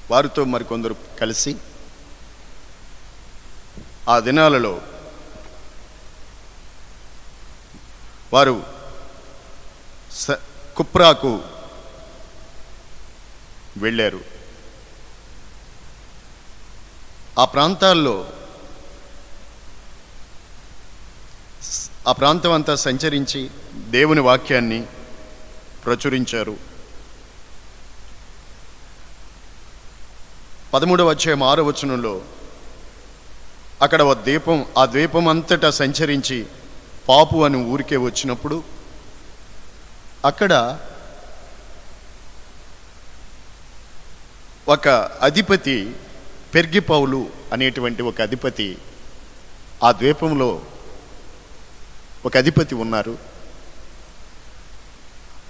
వారితో మరికొందరు కలిసి ఆ దినాలలో వారు కుప్రాకు వెళ్ళారు. ఆ ప్రాంతం అంతా సంచరించి దేవుని వాక్యాన్ని ప్రచురించారు. 13వ అధ్యాయం 6వ వచనంలో అక్కడ ఆ ద్వీపం అంతటా సంచరించి పాపు అని ఊరికే వచ్చినప్పుడు అక్కడ ఒక అధిపతి, పెర్గి పౌలు అనేటువంటి ఒక అధిపతి, ఆ ద్వీపంలో ఒక అధిపతి ఉన్నారు.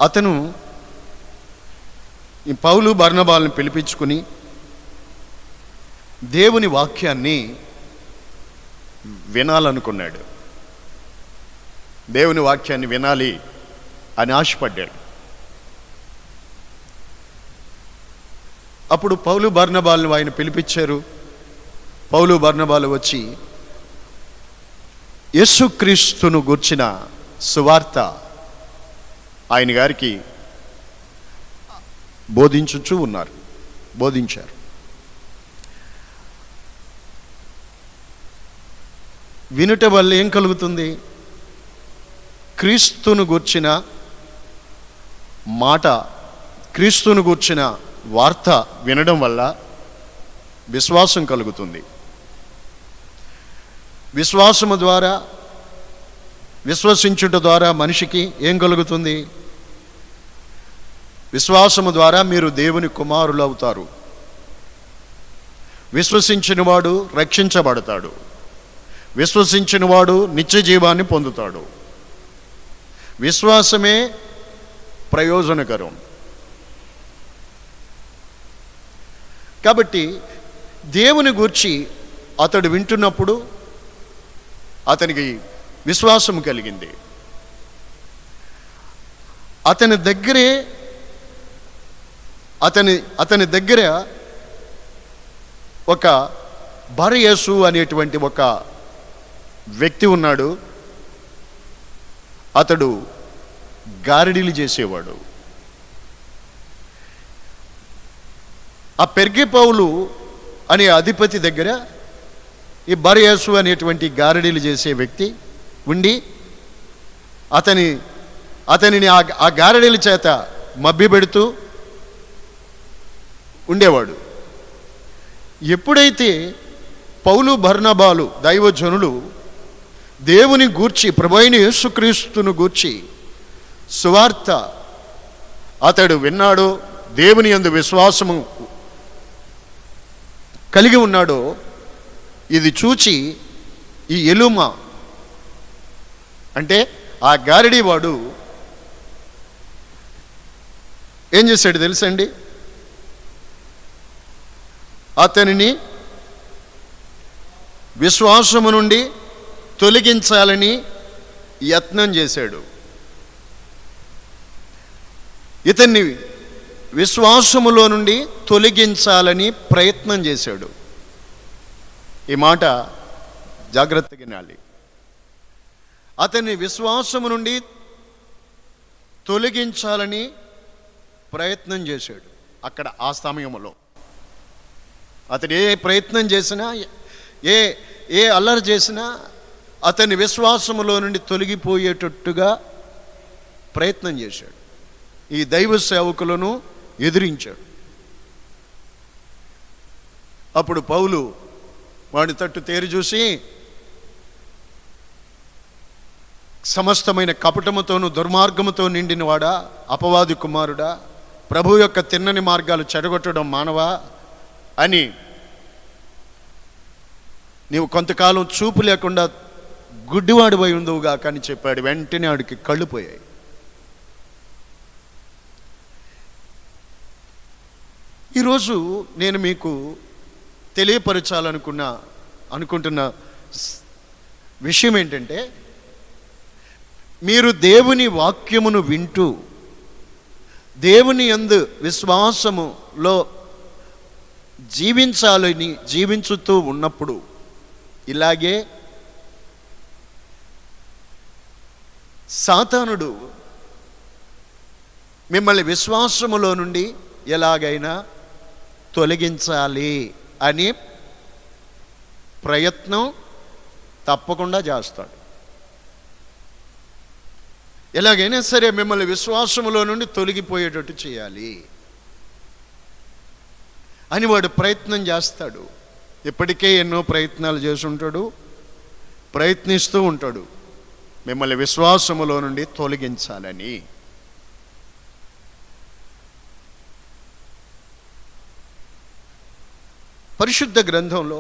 అతను ఈ పౌలు బర్నబాలను పిలిపించుకుని దేవుని వాక్యాన్ని వినాలనుకున్నాడు. దేవుని వాక్యాన్ని వినాలి అని ఆశపడ్డాడు. అప్పుడు పౌలు బర్నబాలను ఆయన పిలిపించారు. పౌలు బర్నబాలు వచ్చి యేసుక్రీస్తును గూర్చిన సువార్త ఆయన గారికి బోధించారు. వినుట వల్ల ఏం కలుగుతుంది? క్రీస్తును గూర్చిన మాట, క్రీస్తును గూర్చిన వార్త వినడం వల్ల విశ్వాసం కలుగుతుంది. విశ్వాసము ద్వారా, విశ్వసించుట ద్వారా మనిషికి ఏం కలుగుతుంది? విశ్వాసము ద్వారా మీరు దేవుని కుమారులు అవుతారు. విశ్వసించిన వాడు రక్షించబడతాడు. విశ్వసించిన వాడు నిత్య జీవాన్ని పొందుతాడు. విశ్వాసమే ప్రయోజనకరం. కాబట్టి దేవుని గూర్చి అతడు వింటున్నప్పుడు అతనికి విశ్వాసం కలిగింది. అతని దగ్గర ఒక బరయేసు అనేటువంటి ఒక వ్యక్తి ఉన్నాడు. అతడు గారడీలు చేసేవాడు. ఆ పెర్గి పౌలు అనే అధిపతి దగ్గర ఈ బరయేసు అనేటువంటి గారడీలు చేసే వ్యక్తి ఉండి అతనిని ఆ గారడీల చేత మభ్యపెడుతూ ఉండేవాడు. ఎప్పుడైతే పౌలు బర్నబాలు దైవజనులు దేవుని గూర్చి, ప్రభువైన యేసుక్రీస్తును గూర్చి సువార్త అతడు విన్నాడో, దేవుని యందు విశ్వాసము కలిగి ఉన్నాడో, ఇది చూచి ఈ ఎలుమ అంటే ఆ గారడీ వాడు ఏం చేశాడు తెలుసండి? అతనిని విశ్వాసము నుండి తొలగించాలని యత్నం చేశాడు. ఇతన్ని విశ్వాసములో నుండి తొలగించాలని ప్రయత్నం చేశాడు. ఈ మాట జాగ్రత్తగా వినాలి. అతన్ని విశ్వాసము నుండి తొలగించాలని ప్రయత్నం చేశాడు. అక్కడ ఆ సమయంలో అతడు ఏ ప్రయత్నం చేసినా, ఏ అల్లరి చేసినా అతని విశ్వాసములో నుండి తొలగిపోయేటట్టుగా ప్రయత్నం చేశాడు. ఈ దైవ సేవకులను ఎదిరించాడు. అప్పుడు పౌలు వాడి తట్టు తేరి చూసి, సమస్తమైన కపటముతోను దుర్మార్గముతో నిండిన వాడా, అపవాది కుమారుడా, ప్రభు యొక్క తిన్నని మార్గాలు చెడగొట్టడం మానవా అని నీవు కొంతకాలం చూపు లేకుండా గుడ్డివాడివై ఉందవుగా కానీ చెప్పాడు. వెంటనే ఆడికి కళ్ళు పోయాయి. ఈరోజు నేను మీకు తెలియపరచాలనుకుంటున్న విషయం ఏంటంటే, మీరు దేవుని వాక్యమును వింటూ దేవుని యందు విశ్వాసములో జీవించాలని జీవించుతూ ఉన్నప్పుడు ఇలాగే సాతానుడు మిమ్మల్ని విశ్వాసములో నుండి ఎలాగైనా తొలగించాలి అని ప్రయత్నం తప్పకుండా చేస్తాడు. ఎలాగైనా సరే మిమ్మల్ని విశ్వాసములో నుండి తొలగిపోయేటట్టు చేయాలి అని వాడు ప్రయత్నం చేస్తాడు. ఇప్పటికే ఎన్నో ప్రయత్నాలు చేసి ఉంటాడు, ప్రయత్నిస్తూ ఉంటాడు మిమ్మల్ని విశ్వాసములో నుండి తొలగించాలని. పరిశుద్ధ గ్రంథంలో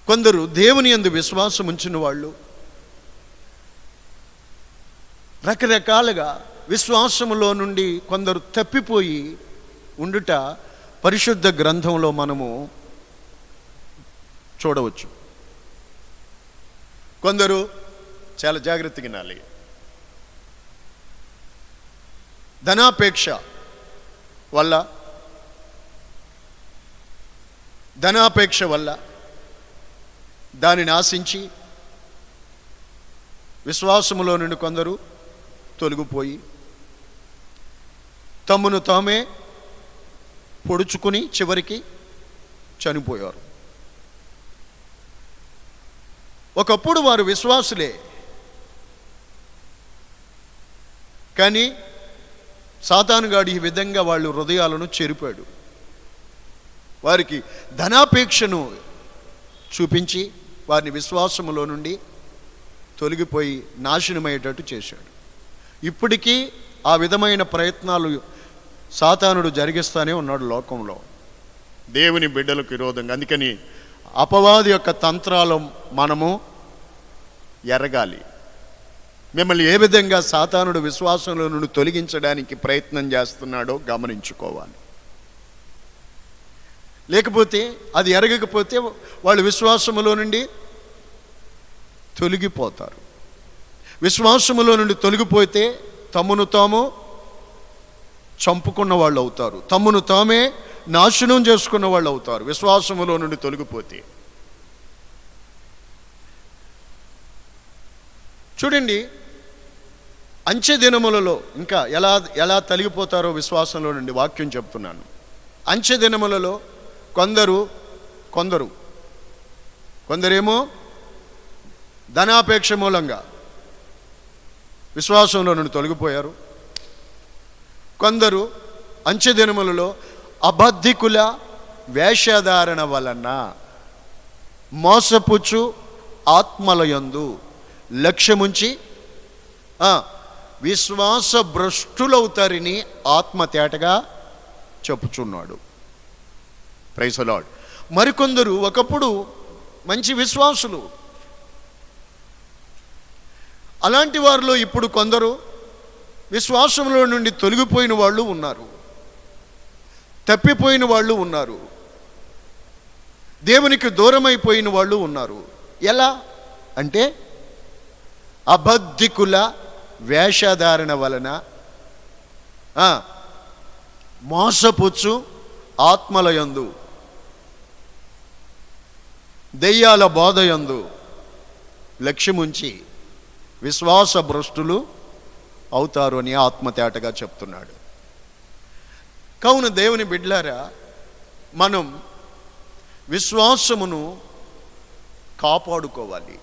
కొందరు దేవుని యందు విశ్వాసం ఉంచిన వాళ్ళు రకరకాలుగా విశ్వాసములో నుండి కొందరు తప్పిపోయి ఉండుట పరిశుద్ధ గ్రంథంలో మనము చూడవచ్చు. కొందరు చాలా జాగ్రత్తగా వినాలి. ధనాపేక్ష వల్ల దానిని ఆశించి విశ్వాసములో నుండి కొందరు తొలగిపోయి తమ్మును తామే పొడుచుకుని చివరికి చనిపోయారు. ఒకప్పుడు వారు విశ్వాసులే, కానీ సాతానుగాడు ఈ విధంగా వాళ్ళు హృదయాలను చెరిపాడు. వారికి ధనాపేక్షను చూపించి వారిని విశ్వాసములో నుండి తొలగిపోయి నాశనమయ్యేటట్టు చేశాడు. ఇప్పటికీ ఆ విధమైన ప్రయత్నాలు సాతానుడు జరిగిస్తూనే ఉన్నాడు లోకంలో దేవుని బిడ్డలకు విరోధంగా. అందుకని అపవాది యొక్క తంత్రాలు మనము ఎరగాలి. మిమ్మల్ని ఏ విధంగా సాతానుడు విశ్వాసంలో నుండి తొలగించడానికి ప్రయత్నం చేస్తున్నాడో గమనించుకోవాలి. లేకపోతే అది ఎరగకపోతే వాళ్ళు విశ్వాసములో నుండి తొలగిపోతారు. విశ్వాసములో నుండి తొలగిపోతే తమ్మును తాము చంపుకున్న వాళ్ళు అవుతారు, తమ్మును తామే నాశనం చేసుకున్న వాళ్ళు అవుతారు విశ్వాసములో నుండి తొలగిపోతే. చూడండి, అంచె దినములలో ఇంకా ఎలా తొలగిపోతారో విశ్వాసంలో నుండి వాక్యం చెప్తున్నాను. అంచె దినములలో కొందరేమో ధనాపేక్ష మూలంగా విశ్వాసంలో నుండి తొలగిపోయారు. కొందరు అంచె దినములలో అబద్ధికుల వేషధారణ వలన మోసపుచ్చు ఆత్మలయందు లక్ష్యముంచి విశ్వాస భ్రష్టులవుతారని ఆత్మ తేటగా చెప్పుచున్నాడు. Praise the lord. మరికొందరు ఒకప్పుడు మంచి విశ్వాసులు, అలాంటి వారిలో ఇప్పుడు కొందరు విశ్వాసంలో నుండి తొలగిపోయిన వాళ్ళు ఉన్నారు, తప్పిపోయిన వాళ్ళు ఉన్నారు, దేవునికి దూరమైపోయిన వాళ్ళు ఉన్నారు. ఎలా అంటే అబద్ధికుల వేషధారణ వలన మోసపుచ్చు ఆత్మలయందు దెయ్యాల బోధయందు లక్ష్యముంచి విశ్వాస భ్రష్టులు అవుతారు అని ఆత్మతేటగా చెప్తున్నాడు. కావున దేవుని బిడ్డలారా, మనం విశ్వాసమును కాపాడుకోవాలి.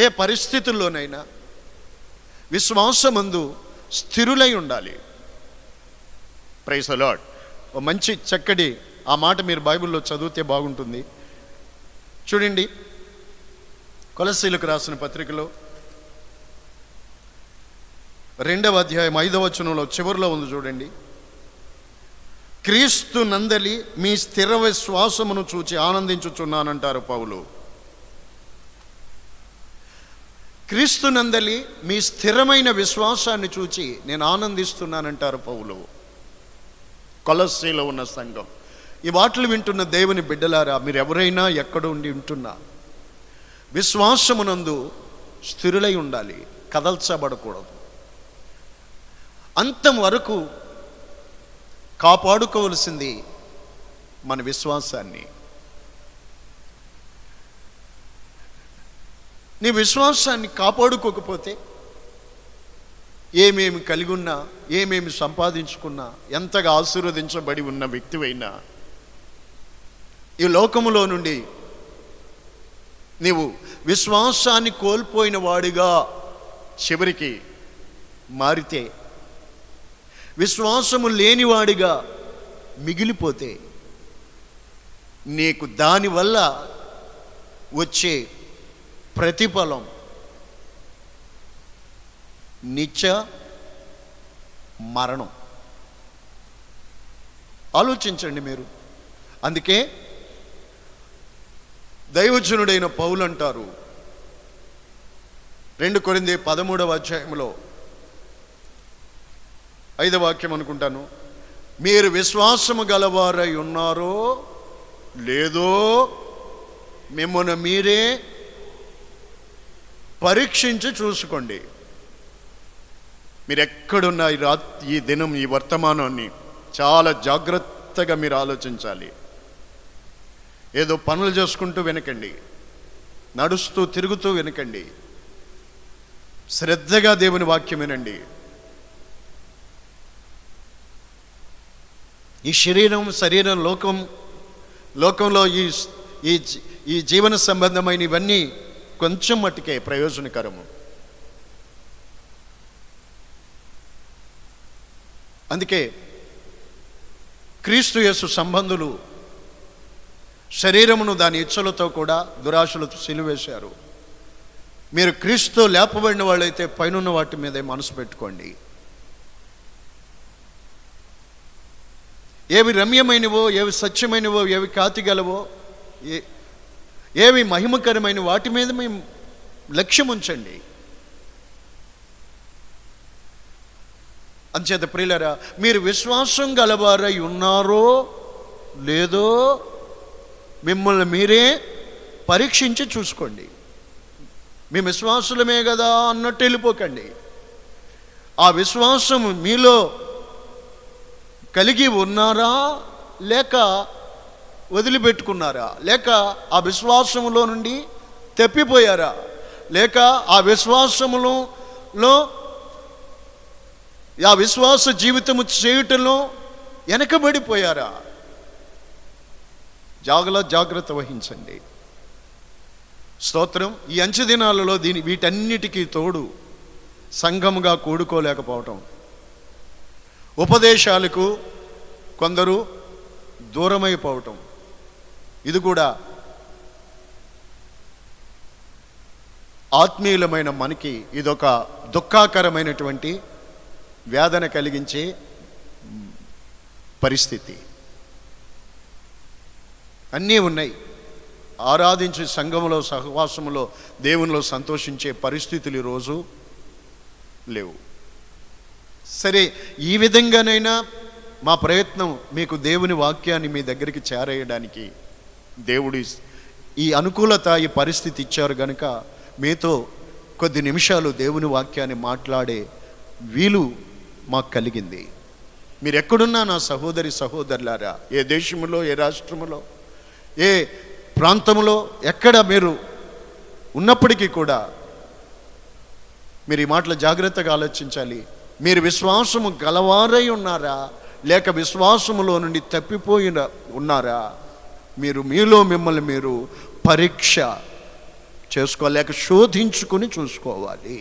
ఏ పరిస్థితుల్లోనైనా విశ్వాసమందు స్థిరులై ఉండాలి. Praise the lord. ఓ మంచి చక్కటి ఆ మాట మీరు బైబిల్లో చదివితే బాగుంటుంది. చూడండి, కొలస్సీలకు రాసిన పత్రికలో 2వ అధ్యాయం 5వ వచనంలో చివరిలో ఉంది చూడండి. క్రీస్తు నందలి మీ స్థిర విశ్వాసమును చూచి ఆనందించుచున్నానంటారు పౌలు. క్రీస్తు నందలి మీ స్థిరమైన విశ్వాసాన్ని చూచి నేను ఆనందిస్తున్నానంటారు పౌలు. కొలస్సీలో ఉన్న సంఘం, ఈ మాటలు వింటున్న దేవుని బిడ్డలారా, మీరు ఎవరైనా ఎక్కడ ఉండి ఉంటున్నా విశ్వాసమునందు స్థిరులై ఉండాలి, కదల్చబడకూడదు. అంతం వరకు కాపాడుకోవలసింది మన విశ్వాసాన్ని. నీ విశ్వాసాన్ని కాపాడుకోకపోతే ఏమేమి కలిగి ఉన్నా, ఏమేమి సంపాదించుకున్నా, ఎంతగా ఆశీర్వదించబడి ఉన్న వ్యక్తివైనా ఈ లోకములో నుండి నీవు విశ్వాసాన్ని కోల్పోయిన వాడిగా చివరికి మారితే, విశ్వాసము లేనివాడిగా మిగిలిపోతే, నీకు దానివల్ల వచ్చే ప్రతిఫలం నిత్య మరణం. ఆలోచించండి మీరు. అందుకే దైవజనుడైన పౌలు అంటారు 2 కొరింథీ 13వ అధ్యాయంలో 5వ వాక్యం అనుకుంటాను, మీరు విశ్వాసము గలవారై ఉన్నారో లేదో మిమ్మల్ని మీరే పరీక్షించి చూసుకోండి. మీరు ఎక్కడున్న ఈ దినం, ఈ వర్తమానాన్ని చాలా జాగ్రత్తగా మీరు ఆలోచించాలి. ఏదో పనులు చేసుకుంటూ వినకండి, నడుస్తూ తిరుగుతూ వినకండి. శ్రద్ధగా దేవుని వాక్యం వినండి. ఈ శరీరం లోకంలో ఈ జీవన సంబంధమైన ఇవన్నీ కొంచెం మట్టుకే ప్రయోజనకరము. అందుకే క్రీస్తు యేసు సంబంధులు శరీరమును దాని ఇచ్చలతో కూడా దురాశలతో సిలువేశారు. మీరు క్రీస్తు లేపబడిన వాళ్ళైతే పైనున్న వాటి మీదే మనసు పెట్టుకోండి. ఏవి రమ్యమైనవో, ఏవి సత్యమైనవో, ఏవి ఖ్యాతిగలవో, ఏవి మహిమకరమైన వాటి మీద మేము లక్ష్యం ఉంచండి. అంచేత ప్రియులారా, మీరు విశ్వాసం గలవారై ఉన్నారో లేదో మిమ్మల్ని మీరే పరీక్షించి చూసుకోండి. మేము విశ్వాసులమే కదా అన్నట్టు వెళ్ళిపోకండి. ఆ విశ్వాసం మీలో కలిగి ఉన్నారా, లేక వదిలిపెట్టుకున్నారా, లేక ఆ విశ్వాసములో నుండి తప్పిపోయారా, లేక ఆ విశ్వాసములో ఆ విశ్వాస జీవితము చేయుటలో వెనకబడిపోయారా? జాగ్రత్త వహించండి. స్తోత్రం. ఈ అంచె దినాలలో వీటన్నిటికీ తోడు సంఘముగా కూడుకోలేకపోవటం, ఉపదేశాలకు కొందరు దూరమైపోవటం, ఇది కూడా ఆత్మీయులమైన మనకి ఇదొక దుఃఖకరమైనటువంటి వేదన కలిగించే పరిస్థితి. అన్నీ ఉన్నాయి. ఆరాధించే సంఘములో, సహవాసములో, దేవునిలో సంతోషించే పరిస్థితులు ఈరోజు లేవు. సరే, ఈ విధంగానైనా మా ప్రయత్నం మీకు దేవుని వాక్యాన్ని మీ దగ్గరికి చేరేయడానికి దేవుడి ఈ అనుకూలత, ఈ పరిస్థితి ఇచ్చారు కనుక మీతో కొద్ది నిమిషాలు దేవుని వాక్యాన్ని మాట్లాడే వీలు మాకు కలిగింది. మీరు ఎక్కడున్నా నా సహోదరి సహోదరులారా, ఏ దేశములో, ఏ రాష్ట్రములో, ఏ ప్రాంతంలో, ఎక్కడ మీరు ఉన్నప్పటికీ కూడా మీరు ఈ మాటలు జాగ్రత్తగా ఆలోచించాలి. మీరు విశ్వాసము గలవారై ఉన్నారా, లేక విశ్వాసములో నుండి తప్పిపోయిన ఉన్నారా? మీరు మీలో మిమ్మల్ని మీరు పరీక్ష చేసుకోవాలి, లేక శోధించుకొని చూసుకోవాలి.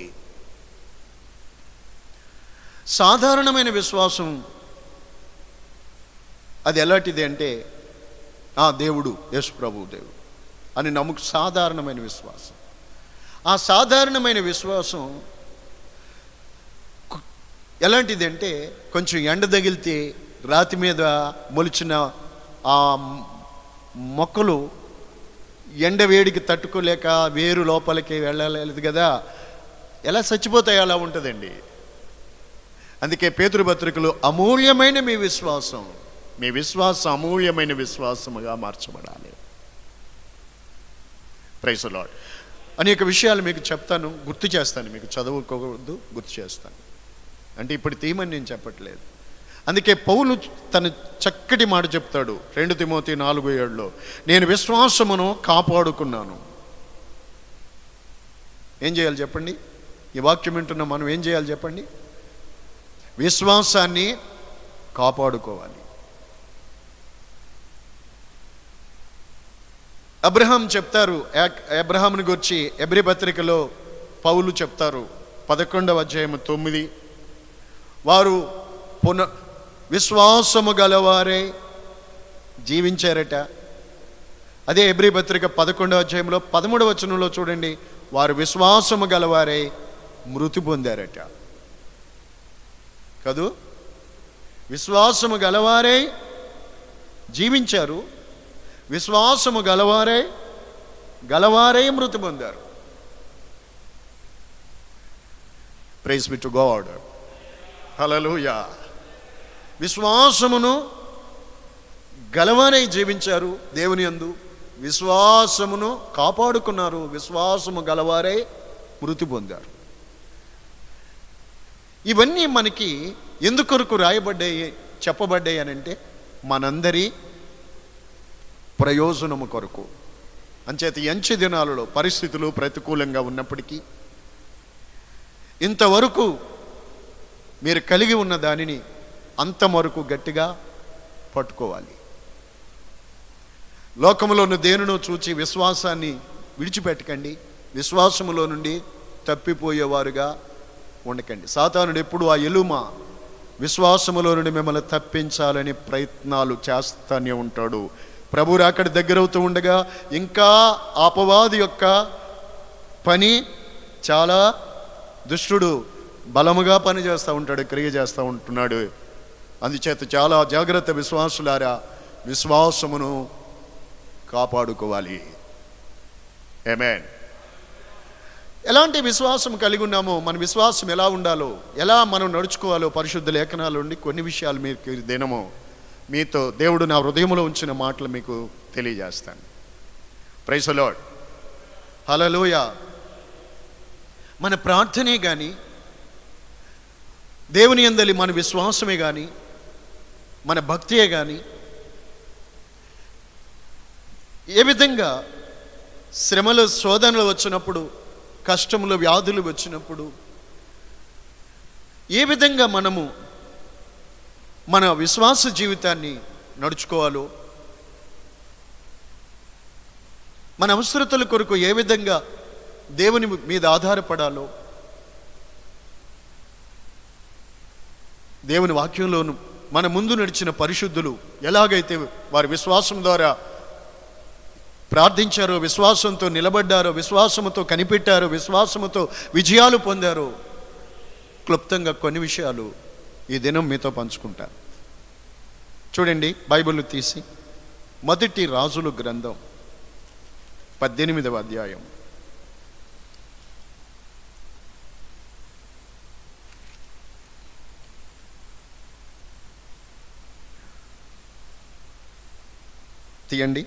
సాధారణమైన విశ్వాసం అది ఎలాంటిది అంటే, దేవుడు, యేసు ప్రభు దేవుడు అని నమ్ముకు సాధారణమైన విశ్వాసం. ఆ సాధారణమైన విశ్వాసం ఎలాంటిది అంటే, కొంచెం ఎండ తగిలితే రాతి మీద మొలిచిన ఆ మొక్కలు ఎండ వేడికి తట్టుకోలేక వేరు లోపలికి వెళ్ళలేదు కదా, ఎలా చచ్చిపోతాయో అలా ఉంటుందండి. అందుకే పేతురు పత్రికలో అమూల్యమైన మీ విశ్వాసం అమూల్యమైన విశ్వాసముగా మార్చబడాలి. Praise the lord. అనేక విషయాలు మీకు చెప్తాను, గుర్తు చేస్తాను. మీకు చదువుకోవద్దు, గుర్తు చేస్తాను. అంటే ఇప్పుడు తీయమని నేను చెప్పట్లేదు. అందుకే పౌలు తన చక్కటి మాట చెప్తాడు 2 తిమోతి 4:7 నేను విశ్వాసమును కాపాడుకున్నాను. ఏం చేయాలి చెప్పండి? ఈ వాక్యం వింటున్న మనం ఏం చేయాలి చెప్పండి? విశ్వాసాన్ని కాపాడుకోవాలి. అబ్రహాం చెప్తారు, అబ్రహాముని గురించి హెబ్రీ పత్రికలో పౌలు చెప్తారు 11:9 వారు విశ్వాసము గలవారే జీవించారట. అదే హెబ్రీ పత్రిక 11:13 చూడండి, వారు విశ్వాసము గలవారే మృతి పొందారట. కదూ? విశ్వాసము గలవారే జీవించారు, విశ్వాసము గలవారే మృతి పొందారు. Praise be to God. Hallelujah. విశ్వాసమును గలవారై జీవించారు దేవుని యందు, విశ్వాసమును కాపాడుకున్నారు, విశ్వాసము గలవారై మృతి పొందారు. ఇవన్నీ మనకి ఎందుకొరకు రాయబడ్డాయి, చెప్పబడ్డాయి అని అంటే మనందరి ప్రయోజనము కొరకు. అంచేత ఎంచి దినాలలో పరిస్థితులు ప్రతికూలంగా ఉన్నప్పటికీ ఇంతవరకు మీరు కలిగి ఉన్న దానిని అంతవరకు గట్టిగా పట్టుకోవాలి. లోకములోని దేనినో చూచి విశ్వాసాన్ని విడిచిపెట్టకండి, విశ్వాసములో నుండి తప్పిపోయేవారుగా ఉండకండి. సాతానుడు ఎప్పుడు ఆ ఎలుమ విశ్వాసములో నుండి మిమ్మల్ని తప్పించాలని ప్రయత్నాలు చేస్తూనే ఉంటాడు. ప్రభు రాకడ దగ్గరవుతూ ఉండగా ఇంకా అపవాది యొక్క పని చాలా దుష్టుడు బలముగా పని చేస్తూ ఉంటాడు, క్రియ చేస్తూ ఉంటున్నాడు. అందుచేత చాలా జాగ్రత్త విశ్వాసులారా, విశ్వాసమును కాపాడుకోవాలి. ఆమేన్. ఎలాంటి విశ్వాసం కలిగి ఉన్నామో, మన విశ్వాసం ఎలా ఉండాలో, ఎలా మనం నడుచుకోవాలో పరిశుద్ధ లేఖనాల నుండి కొన్ని విషయాలు మీకు దినము మీతో దేవుడు నా హృదయంలో ఉంచిన మాటలు మీకు తెలియజేస్తాను. Praise the lord. హల్లెలూయా. మన ప్రార్థనే కానీ, దేవుని యందలి మన విశ్వాసమే కానీ, మన భక్తియే కానీ ఏ విధంగా శ్రమలు శోధనలు వచ్చినప్పుడు, కష్టములు వ్యాధులు వచ్చినప్పుడు ఏ విధంగా మనము మన విశ్వాస జీవితాన్ని నడుచుకోవాలో, మన అవసరతల కొరకు ఏ విధంగా దేవుని మీద ఆధారపడాలో దేవుని వాక్యంలోను మన ముందు నడిచిన పరిశుద్ధులు ఎలాగైతే వారి విశ్వాసం ద్వారా ప్రార్థించారో, విశ్వాసంతో నిలబడ్డారో, విశ్వాసముతో కనిపెట్టారో, విశ్వాసముతో విజయాలు పొందారో, క్లుప్తంగా కొన్ని విషయాలు ఈ దినం మీతో పంచుకుంటాను. చూడండి, బైబిల్ తీసి మొదటి రాజుల గ్రంథం 18వ అధ్యాయం. తీయండి.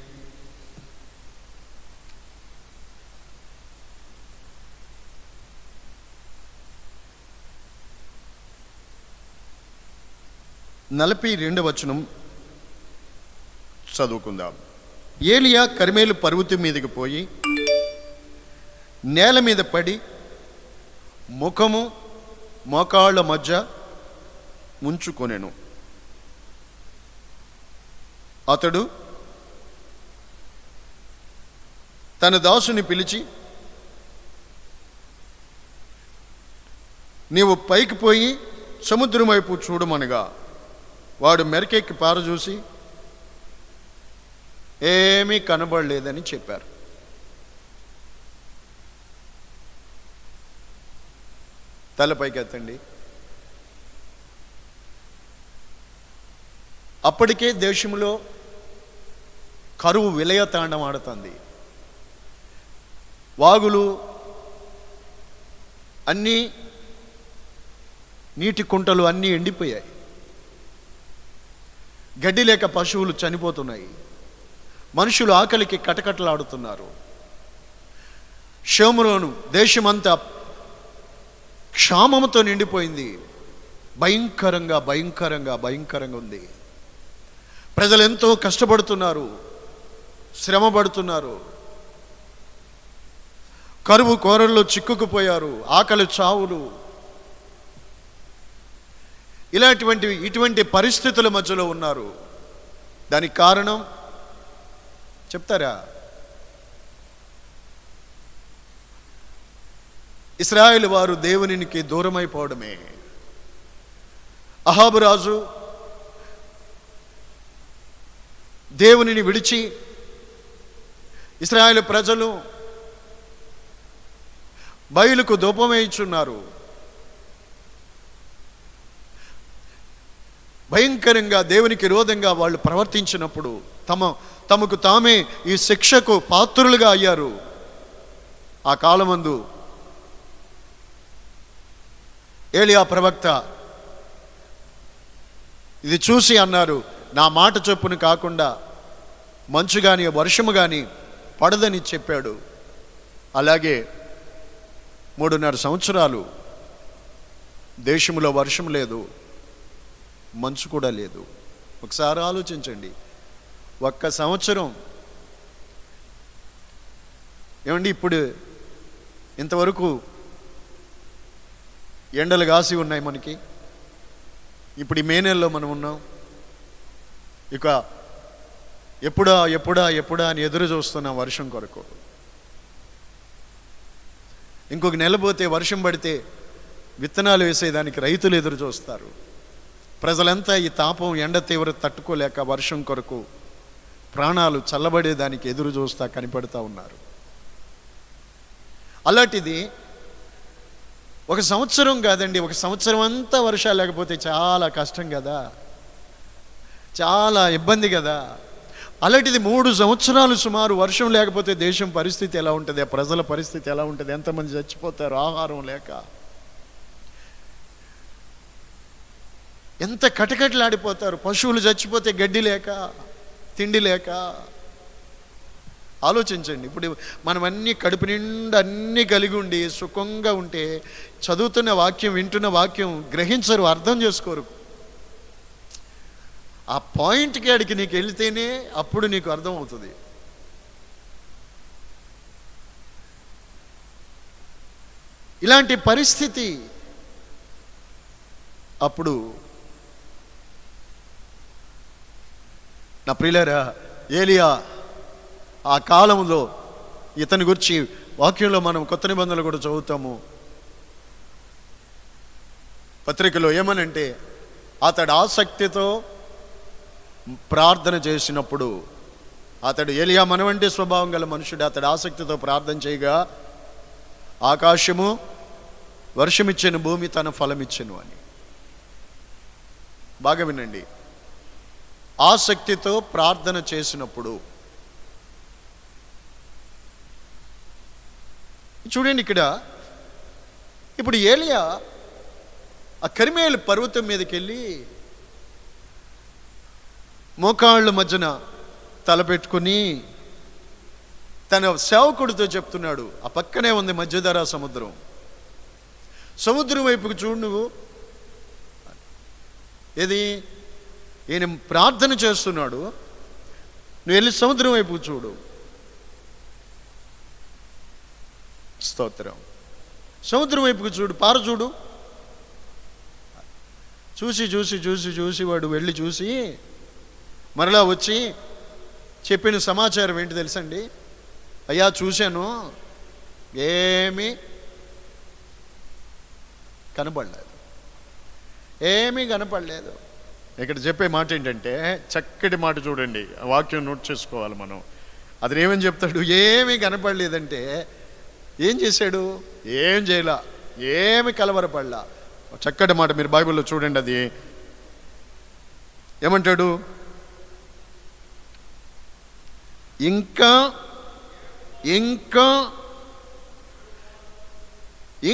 నలభై 2వ వచనం చదువుకుందాం. ఏలియా కర్మేలు పర్వతం మీదకి పోయి నేల మీద పడి ముఖము మోకాళ్ళ మధ్య ముంచుకొనెను. అతడు తన దాసుని పిలిచి, నీవు పైకి పోయి సముద్రం వైపు చూడమనగా వాడు మెరకెక్కి పారజూసి ఏమీ కనబడలేదని చెప్పారు. తలపైకి ఎత్తండి. అప్పటికే దేశంలో కరువు విలయతాండం ఆడుతుంది. వాగులు అన్నీ, నీటి కుంటలు అన్నీ ఎండిపోయాయి. గడ్డి లేక పశువులు చనిపోతున్నాయి. మనుషులు ఆకలికి కటకటలాడుతున్నారు. షోమ్రోను దేశమంతా క్షామముతో నిండిపోయింది. భయంకరంగా భయంకరంగా భయంకరంగా ఉంది. ప్రజలు ఎంతో కష్టపడుతున్నారు, శ్రమ పడుతున్నారు, కరువు కోరల్లో చిక్కుకుపోయారు, ఆకలి చావులు. ఇటువంటి పరిస్థితుల మధ్యలో ఉన్నారు. దానికి కారణం చెప్తారా? ఇశ్రాయేలు వారు దేవునికి దూరమైపోవడమే. అహాబు రాజు దేవునిని విడిచి ఇశ్రాయేలు ప్రజలు బయలుకు ధూపమేయించున్నారు. భయంకరంగా దేవునికి విరోధంగా వాళ్ళు ప్రవర్తించినప్పుడు తమకు తామే ఈ శిక్షకు పాత్రులుగా అయ్యారు. ఆ కాలమందు ఏలియా ప్రవక్త ఇది చూసి అన్నారు, నా మాట చొప్పున కాకుండా మంచు కానీ వర్షము కానీ పడదని చెప్పాడు. అలాగే 3.5 సంవత్సరాలు దేశంలో వర్షం లేదు, మంచు కూడా లేదు. ఒకసారి ఆలోచించండి. 1 సంవత్సరం ఏమండి, ఇప్పుడు ఇంతవరకు ఎండలు కాసి ఉన్నాయి మనకి. ఇప్పుడు ఈ మే నెలలో మనం ఉన్నాం. ఇక ఎప్పుడా ఎప్పుడా ఎప్పుడా అని ఎదురు చూస్తున్నాం వర్షం కొరకు. ఇంకొక నెల పోతే వర్షం పడితే విత్తనాలు వేసేదానికి రైతులు ఎదురు చూస్తారు. ప్రజలంతా ఈ తాపం ఎండ తీవ్రత తట్టుకోలేక వర్షం కొరకు ప్రాణాలు చల్లబడేదానికి ఎదురు చూస్తా కనిపెడతా ఉన్నారు. అలాంటిది 1 సంవత్సరం కాదండి, 1 సంవత్సరం అంతా వర్షాలు లేకపోతే చాలా కష్టం కదా, చాలా ఇబ్బంది కదా. అలాంటిది 3 సంవత్సరాలు సుమారు వర్షం లేకపోతే దేశం పరిస్థితి ఎలా ఉంటుంది? ఆ ప్రజల పరిస్థితి ఎలా ఉంటుంది? ఎంతమంది చచ్చిపోతారు ఆహారం లేక, ఎంత కటకటలాడిపోతారు. పశువులు చచ్చిపోతే గడ్డి లేక, తిండి లేక. ఆలోచించండి. ఇప్పుడు మనం అన్నీ కడుపు నిండా అన్నీ కలిగి ఉండి సుఖంగా ఉంటే చదువుతున్న వాక్యం, వింటున్న వాక్యం గ్రహించరు, అర్థం చేసుకోరు. ఆ పాయింట్కి అడిగి నీకు వెళితేనే అప్పుడు నీకు అర్థం అవుతుంది. ఇలాంటి పరిస్థితి అప్పుడు నా ప్రియులారా, ఏలియా ఆ కాలంలో ఇతని గురించి వాక్యంలో మనం కొత్త నిబంధనలు కూడా చదువుతాము. పత్రికలో ఏమనంటే, అతడు ఆసక్తితో ప్రార్థన చేసినప్పుడు, అతడు ఏలియా మనవంటి స్వభావం గల మనుషుడు, అతడు ఆసక్తితో ప్రార్థన చేయగా ఆకాశము వర్షమిచ్చెను, భూమి తన ఫలమిచ్చెను అని. బాగా వినండి. ఆసక్తితో ప్రార్థన చేసినప్పుడు. చూడండి ఇక్కడ, ఇప్పుడు ఏలియా ఆ కర్మేలు పర్వతం మీదకి వెళ్ళి మోకాళ్ళ మధ్యన తలపెట్టుకుని తన సేవకుడితో చెప్తున్నాడు. ఆ పక్కనే ఉంది మధ్యధరా సముద్రం. సముద్రం వైపుకు చూడు నువ్వు. ఏది? ఈయన ప్రార్థన చేస్తున్నాడు, నువ్వు వెళ్ళి సముద్రం వైపుకు చూడు. స్తోత్రం. సముద్రం వైపుకు చూడు, పార చూడు. చూసి చూసి చూసి చూసి వాడు వెళ్ళి చూసి మరలా వచ్చి చెప్పిన సమాచారం ఏంటి తెలుసండి? అయ్యా చూశాను, ఏమీ కనపడలేదు, ఏమీ కనపడలేదు. ఇక్కడ చెప్పే మాట ఏంటంటే, చక్కటి మాట చూడండి, ఆ వాక్యం నోట్ చేసుకోవాలి మనం. అతను ఏమని చెప్తాడు? ఏమీ కనపడలేదంటే ఏం చేశాడు? ఏం చేయలా, ఏమి కలవరపడలా. చక్కటి మాట మీరు బైబిల్లో చూడండి. అది ఏమంటాడు? ఇంకా ఇంకా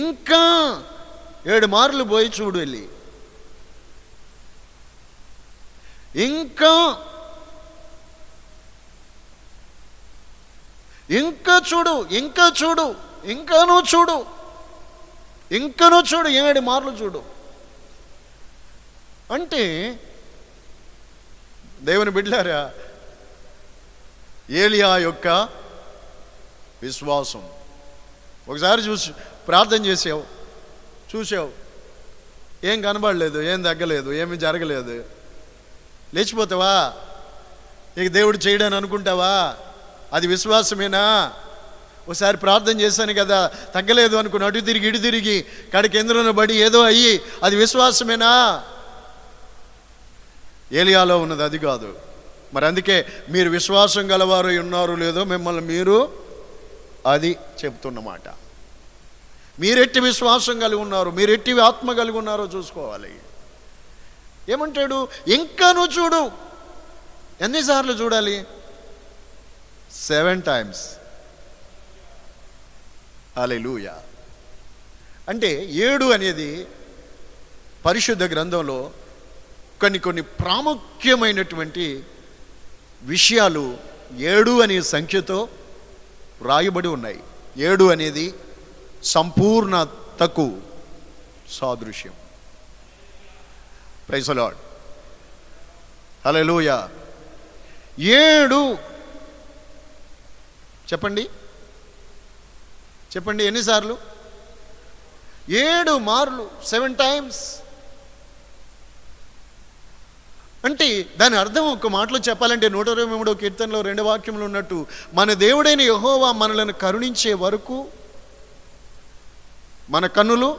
ఇంకా 7 మార్లు పోయి చూడు వెళ్ళి. ఇంకా ఇంకా చూడు, ఇంకా చూడు, ఇంకాను చూడు, ఇంకను చూడు, 7 మార్లు చూడు. అంటే దేవుని బిడ్డలారా, ఏలియా యొక్క విశ్వాసం. ఒకసారి ప్రార్థన చేసావు, చూసావు, ఏం కనబడలేదు, ఏం తగ్గలేదు, ఏమి జరగలేదు, లేచిపోతావా? ఇక దేవుడు చేయడని అనుకుంటావా? అది విశ్వాసమేనా? ఒకసారి ప్రార్థన చేశాను కదా, తగ్గలేదు అనుకుని అటు తిరిగి ఇటు తిరిగి కాడికి ఎందులో పడి ఏదో అయ్యి, అది విశ్వాసమేనా? ఏలియాలో ఉన్నది అది కాదు. మరి అందుకే మీరు విశ్వాసం గలవారు ఉన్నారు లేదో మిమ్మల్ని మీరు అది చెప్తున్నమాట. మీరెట్టి విశ్వాసం కలిగి ఉన్నారు, మీరెట్టి ఆత్మ కలిగి ఉన్నారో చూసుకోవాలి. ఏమంటాడు? ఇంకా నువ్వు చూడు. ఎన్నిసార్లు చూడాలి? 7 times. హల్లెలూయా. అంటే 7 అనేది పరిశుద్ధ గ్రంథంలో కొన్ని ప్రాముఖ్యమైనటువంటి విషయాలు 7 అనే సంఖ్యతో రాయబడి ఉన్నాయి. 7 అనేది సంపూర్ణతకు సాదృశ్యం. Praise the lord. హల్లెలూయా. 7 చెప్పండి, చెప్పండి ఎన్నిసార్లు? 7 మార్లు, 7 times. అంటే దాని అర్థం ఒక మాటలో చెప్పాలంటే 123వ కీర్తనలో 2వ వాక్యంలో ఉన్నట్టు, మన దేవుడైన యెహోవా మనలను కరుణించే వరకు మన కన్నులు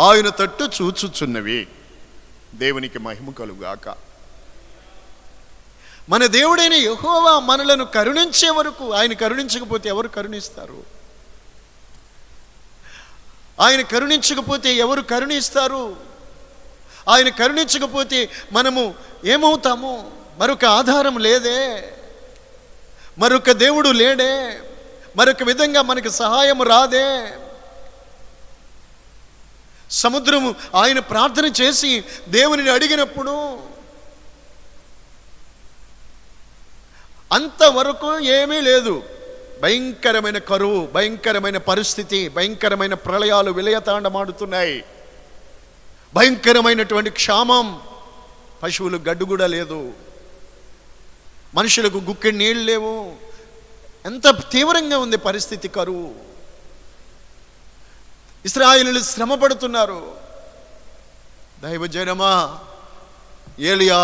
ఆయన తట్టు చూచుచున్నవి. దేవునికి మహిమ కలుగాక. మన దేవుడైన యెహోవా మనలను కరుణించే వరకు. ఆయన కరుణించకపోతే ఎవరు కరుణిస్తారు? ఆయన కరుణించకపోతే ఎవరు కరుణిస్తారు? ఆయన కరుణించకపోతే మనము ఏమవుతాము? మరొక ఆధారం లేదే, మరొక దేవుడు లేడే, మరొక విధంగా మనకి సహాయం రాదే. సముద్రము ఆయన ప్రార్థన చేసి దేవునిని అడిగినప్పుడు అంతవరకు ఏమీ లేదు. భయంకరమైన కరువు, భయంకరమైన పరిస్థితి, భయంకరమైన ప్రళయాలు విలయతాండమాడుతున్నాయి, భయంకరమైనటువంటి క్షామం, పశువులకు గడ్డు కూడా లేదు, మనుషులకు గుక్కెడి నీళ్ళు లేవు. ఎంత తీవ్రంగా ఉంది పరిస్థితి, కరువు. ఇశ్రాయేలీయులు శ్రమ పడుతున్నారు. దైవజనమా, ఏలియా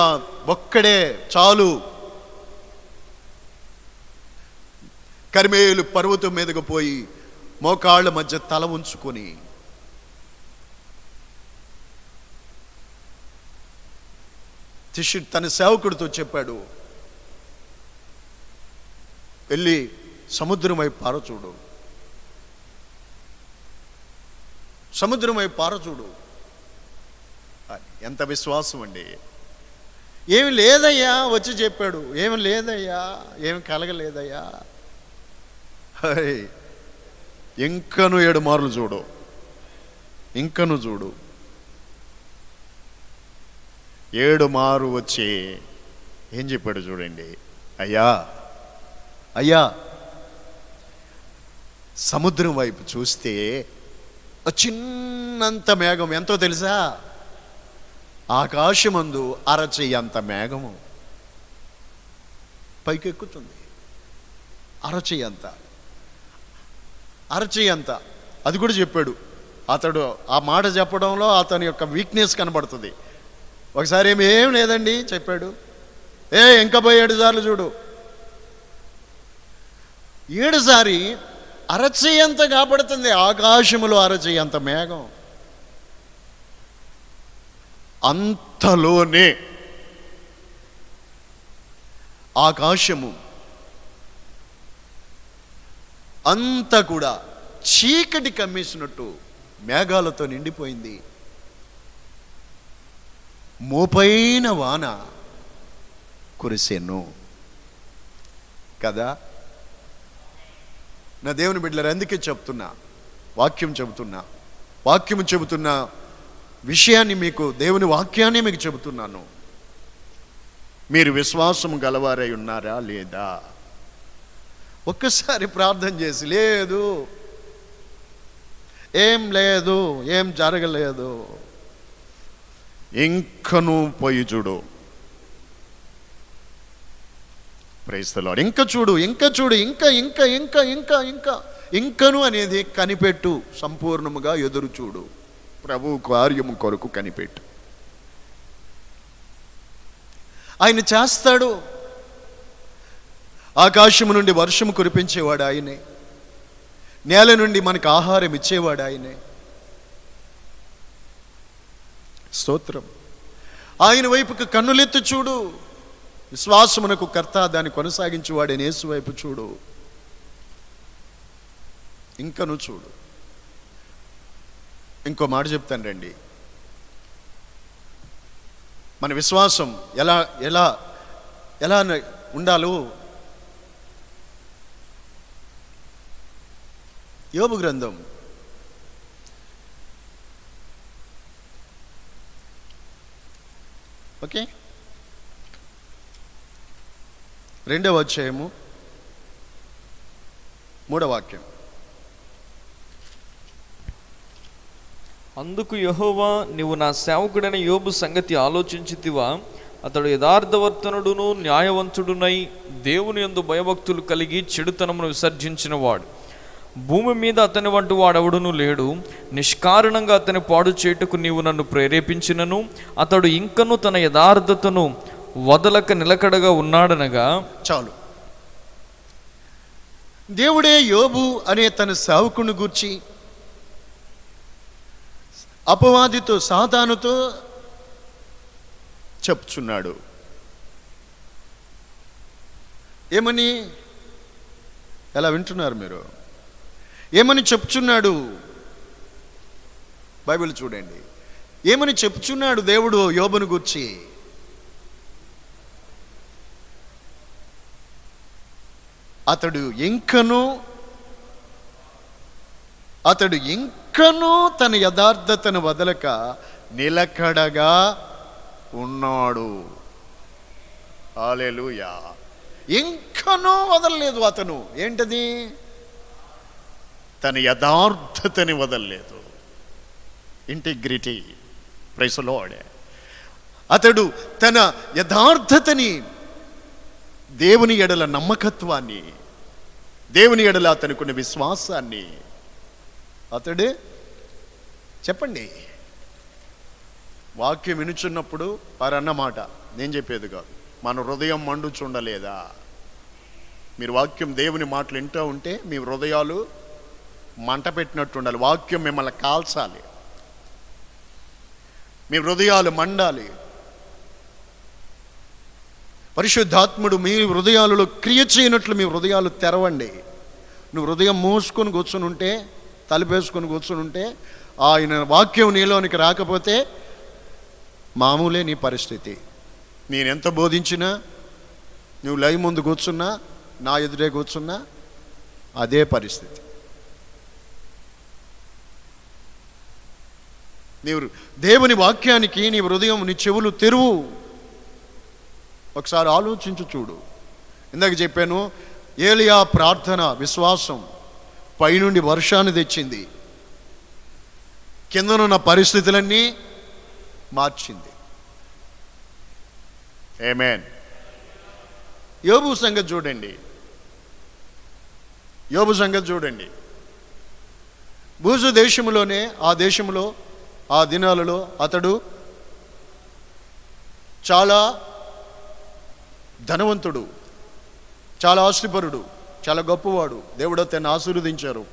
ఒక్కడే చాలు. కర్మేలు పర్వతం మీదకు పోయి మోకాళ్ళ మధ్య తల ఉంచుకొని తన సేవకుడితో చెప్పాడు, వెళ్ళి సముద్రం వైపు పారచూడు, సముద్రం వైపు పారచూడు. ఎంత విశ్వాసం అండి! ఏమి లేదయ్యా వచ్చి చెప్పాడు, ఏమి లేదయ్యా, ఏమి కలగలేదయ్యా. ఇంకను 7 మార్లు చూడు, ఇంకను చూడు. 7 మారు వచ్చి ఏం చెప్పాడు చూడండి. అయ్యా అయ్యా, సముద్రం వైపు చూస్తే చిన్నంత మేఘం, ఎంతో తెలుసా? ఆకాశమందు అరచెయ్యంత మేఘము పైకెక్కుతుంది. అరచెయ్యంత, అరచెయ్యంత. అది కూడా చెప్పాడు. అతడు ఆ మాట చెప్పడంలో అతని యొక్క వీక్నెస్ కనబడుతుంది. ఒకసారి ఏం లేదండి చెప్పాడు. ఇంకా పోయి 7 సార్లు చూడు. 7 సారి అరచెయ్యంత కాబడుతుంది. ఆకాశములో అరచెయ్యంత మేఘం. అంతలోనే ఆకాశము అంతా కూడా చీకటి కమ్మేసినట్టు మేఘాలతో నిండిపోయింది. మోపైన వాన కురిసెను కదా. నా దేవుని బిడ్డలారా, అందుకే చెప్తున్నా, వాక్యం చెబుతున్నా విషయాన్ని మీకు, దేవుని వాక్యాన్ని మీకు చెబుతున్నాను. మీరు విశ్వాసం గలవారై ఉన్నారా లేదా? ఒక్కసారి ప్రార్థన చేసి, లేదు, ఏం లేదు, ఏం జరగలేదు, ఇంకను పోయి చూడు. Praise the lord. ఇంకా చూడు, ఇంకా చూడు, ఇంకా ఇంకా ఇంకా ఇంకా ఇంకా ఇంకను అనేది కనిపెట్టు, సంపూర్ణముగా ఎదురు చూడు, ప్రభు కార్యము కొరకు కనిపెట్టు. ఆయన చేస్తాడు. ఆకాశము నుండి వర్షము కురిపించేవాడు ఆయనే, నేల నుండి మనకు ఆహారం ఇచ్చేవాడు ఆయనే. స్తోత్రం. ఆయన వైపుకు కన్నులెత్తి చూడు. విశ్వాసమునకు కర్త, దాన్ని కొనసాగించేవాడైన యేసు వైపు చూడు. ఇంకను చూడు. ఇంకో మాట చెప్తాను రండి. మన విశ్వాసం ఎలా ఎలా ఎలా ఉండాలో యోబు గ్రంథం 2వ అధ్యాయము 3వ వాక్యం. అందుకు యెహోవా, నీవు నా సేవకుడైన యోబు సంగతి ఆలోచించితివా? అతడు యథార్థవర్తనుడును న్యాయవంతుడునై దేవుని యందు భయభక్తులు కలిగి చెడుతనమును విసర్జించిన వాడు. భూమి మీద అతని వంటి వాడెవడునూ లేడు. నిష్కారణంగా అతని పాడు చేయుటకు నీవు నన్ను ప్రేరేపించినను అతడు ఇంకను తన యథార్థతను వదలక నిలకడగా ఉన్నాడనగా. చాలు. దేవుడే యోబు అనే తన సేవకుని గూర్చి అపవాదితో, సాతానుతో చెప్తున్నాడు. ఏమని? ఎలా వింటున్నారు మీరు? ఏమని చెప్తున్నాడు? బైబిల్ చూడండి. ఏమని చెప్తున్నాడు దేవుడు యోబును గూర్చి? అతడు ఇంకను తన యథార్థతను వదలక నిలకడగా ఉన్నాడు. హల్లెలూయా. ఇంకనూ వదలలేదు అతను. ఏంటది? తన యథార్థతని వదలలేదు. ఇంటిగ్రిటీ. Praise the lord. అతడు తన యథార్థతని, దేవుని ఎడల నమ్మకత్వాన్ని, దేవుని ఎడల అతనుకున్న విశ్వాసాన్ని అతడు చెప్పండి. వాక్యం వినుచున్నప్పుడు వారన్నమాట, నేను చెప్పేది కాదు, మన హృదయం మండుచుండలేదా? మీరు వాక్యం, దేవుని మాటలు వింటూ ఉంటే మీ హృదయాలు మంట పెట్టినట్టు ఉండాలి. వాక్యం మిమ్మల్ని కాల్చాలి, మీ హృదయాలు మండాలి. పరిశుద్ధాత్ముడు మీ హృదయాలలో క్రియ చేయనట్లు మీ హృదయాలు తెరవండి. నువ్వు హృదయం మూసుకొని కూర్చుని ఉంటే, తలుపేసుకొని కూర్చుని ఉంటే, ఆయన వాక్యం నీలోనికి రాకపోతే మామూలే నీ పరిస్థితి. నేనెంత బోధించినా, నువ్వు లైవ్ ముందు కూర్చున్నా, నా ఎదురే కూర్చున్నా అదే పరిస్థితి. నీవు దేవుని వాక్యానికి నీ హృదయం, నీ చెవులు తెరువు. ఒకసారి ఆలోచించు చూడు. ఇందాక చెప్పాను, ఏలియా ప్రార్థన, విశ్వాసం పైనుండి వర్షాన్ని తెచ్చింది, కిందనున్న పరిస్థితులన్నీ మార్చింది. ఆమేన్. యోబు సంగతి చూడండి. యోబు సంగతి చూడండి. బూజు దేశంలోనే, ఆ దేశంలో, ఆ దినాలలో అతడు చాలా ధనవంతుడు, చాలా ఆస్తిపరుడు, చాలా గొప్పవాడు. దేవుడు అతన్ని ఆశీర్వదించారు.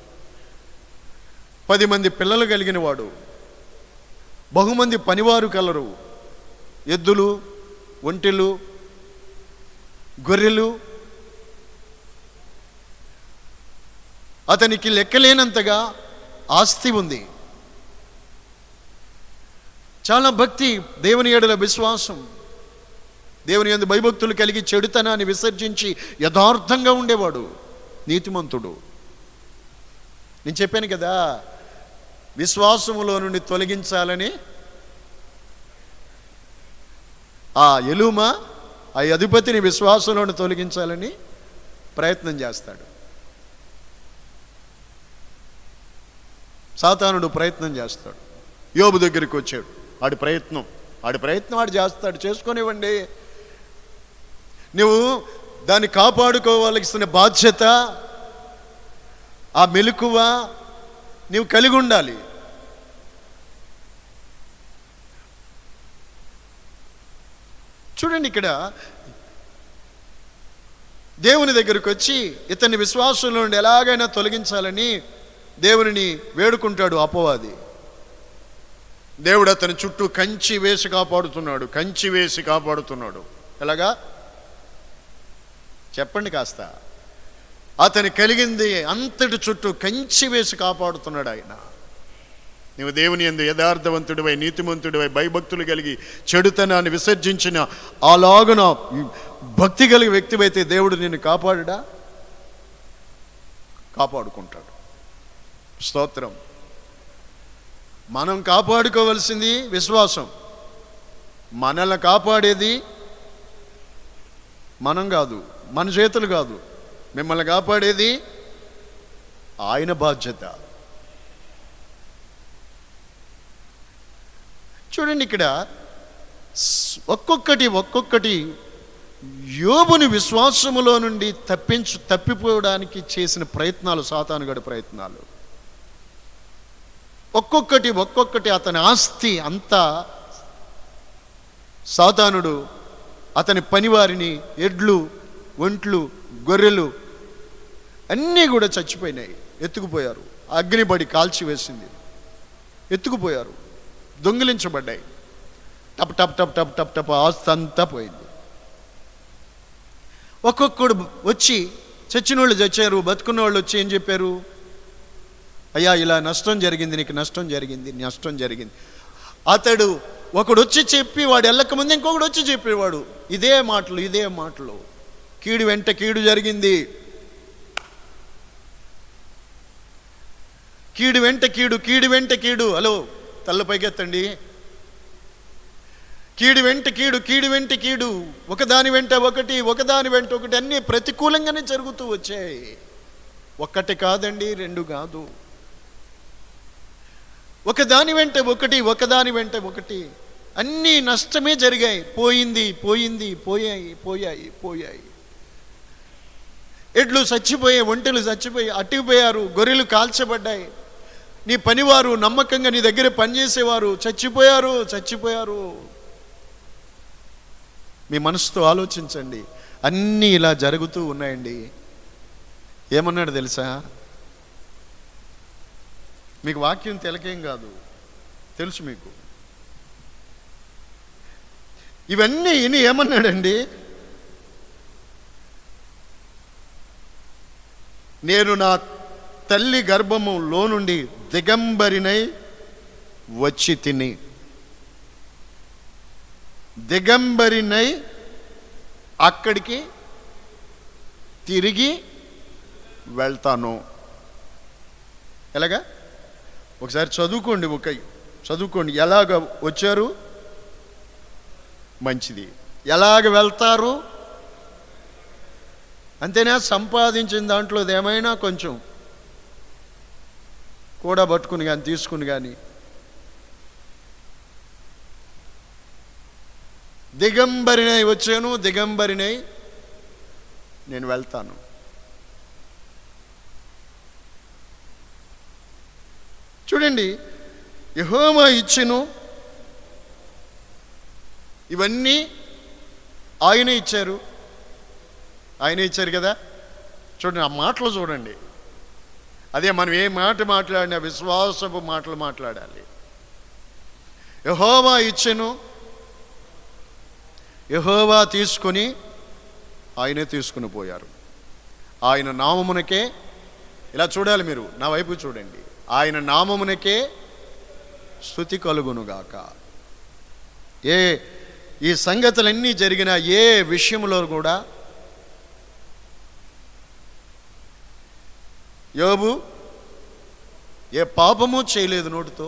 10 మంది పిల్లలు కలిగిన వాడు, బహుమంది పనివారు కలరు, ఎద్దులు, ఒంటెలు, గొర్రెలు. అతనికి లెక్కలేనంతగా ఆస్తి ఉంది. చాలా భక్తి, దేవుని యేడల విశ్వాసం, దేవుని యందు భయభక్తులు కలిగి చెడుతనాన్ని విసర్జించి యథార్థంగా ఉండేవాడు, నీతిమంతుడు. నేను చెప్పాను కదా, విశ్వాసములో నుండి తొలగించాలని ఆ ఎలుమా, ఆ అధిపతిని విశ్వాసంలోని తొలగించాలని ప్రయత్నం చేస్తాడు. సాతానుడు ప్రయత్నం చేస్తాడు. యోబు దగ్గరికి వచ్చాడు. ఆడి ప్రయత్నం ఆడి ప్రయత్నం ఆడు చేస్తాడు, చేసుకొనివ్వండి. నువ్వు దాన్ని కాపాడుకోవాల్సిన బాధ్యత, ఆ మెలకువ నీవు కలిగి ఉండాలి. చూడండి, ఇక్కడ దేవుని దగ్గరకు వచ్చి ఇతని విశ్వాసంలో నుండి ఎలాగైనా తొలగించాలని దేవునిని వేడుకుంటాడు అపవాది. దేవుడు అతని చుట్టూ కంచి వేసి కాపాడుతున్నాడు. ఎలాగా చెప్పండి కాస్త. అతని కలిగింది అంతటి చుట్టూ కంచి వేసి కాపాడుతున్నాడు ఆయన. నీవు దేవుని యందు యథార్థవంతుడివై, నీతిమంతుడివై, భయభక్తులు కలిగి చెడుతనాన్ని విసర్జించిన అలాగున భక్తి కలిగి వ్యక్తివైతే దేవుడు నిన్ను కాపాడుకుంటాడు. స్తోత్రం. మనం కాపాడుకోవలసింది విశ్వాసం. మనల్ని కాపాడేది మనం కాదు, మన చేతులు కాదు. మిమ్మల్ని కాపాడేది ఆయన బాధ్యత. చూడండి, ఇక్కడ ఒక్కొక్కటి యోబుని విశ్వాసములో నుండి తప్పిపోవడానికి చేసిన ప్రయత్నాలు, సాతానుగాడి ప్రయత్నాలు. ఒక్కొక్కటి అతని ఆస్తి అంతా సాతానుడు అతని పనివారిని, ఎడ్లు, ఒంట్లు, గొర్రెలు అన్నీ కూడా చచ్చిపోయినాయి, ఎత్తుకుపోయారు. అగ్నిబడి కాల్చివేసింది, ఎత్తుకుపోయారు, దొంగిలించబడ్డాయి. టప్ టప్ టప్ టప్ టప్ టప్ ఆస్తి అంతా పోయింది. ఒక్కొక్కడు వచ్చి, చచ్చిన వాళ్ళు చచ్చారు, బతుకున్న వాళ్ళు వచ్చి ఏం చెప్పారు? అయ్యా, ఇలా నష్టం జరిగింది, నీకు నష్టం జరిగింది. అతడు ఒకడు వచ్చి చెప్పి వాడు వెళ్ళకముందు ఇంకొకడు వచ్చి చెప్పేవాడు ఇదే మాటలు. కీడు వెంట కీడు జరిగింది, కీడు వెంట కీడు. హలో, తల్లపైకెత్తండి. కీడు వెంట కీడు, ఒకదాని వెంట ఒకటి అన్నీ ప్రతికూలంగానే జరుగుతూ వచ్చాయి. ఒక్కటి కాదండి, రెండు కాదు, ఒకదాని వెంట ఒకటి అన్నీ నష్టమే జరిగాయి. పోయాయి. ఎడ్లు చచ్చిపోయాయి, ఒంటెలు చచ్చిపోయి అట్టుకుపోయారు, గొర్రెలు కాల్చబడ్డాయి. నీ పనివారు, నమ్మకంగా నీ దగ్గర పనిచేసేవారు చచ్చిపోయారు. మీ మనసుతో ఆలోచించండి. అన్నీ ఇలా జరుగుతూ ఉన్నాయండి. ఏమన్నాడు తెలుసా? మీకు వాక్యం తెలకేం కాదు, తెలుసు మీకు. ఇవన్నీ ఇని ఏమన్నాడండి? నేను నా తల్లి గర్భములో నుండి దిగంబరినై వచ్చి తిని, దిగంబరినై అక్కడికి తిరిగి వెళ్తాను. ఎలాగా? ఒకసారి చదువుకోండి. ఎలాగ వచ్చారు? మంచిది. ఎలాగ వెళ్తారు? అంతేనా? సంపాదించిన దాంట్లో ఏమైనా కొంచెం కూడా పట్టుకుని కానీ తీసుకుని కానీ, దిగంబరినై వచ్చాను, దిగంబరినై నేను వెళ్తాను. చూడండి, యెహోవా ఇచ్చెను. ఇవన్నీ ఆయన ఇచ్చారు కదా. చూడండి, ఆ మాటలు చూడండి. అదే మనం ఏ మాట మాట్లాడినా విశ్వాసపు మాటలు మాట్లాడాలి. యెహోవా ఇచ్చెను, యెహోవా తీసుకొని ఆయనే తీసుకుని పోయారు. ఆయన నామమునకే, ఇలా చూడాలి మీరు, నా వైపు చూడండి, ఆయన నామమునకే స్తుతి కలుగునుగాక. ఈ సంగతులన్నీ జరిగిన ఏ విషయంలో కూడా యోబు ఏ పాపము చేయలేదు నోటితో.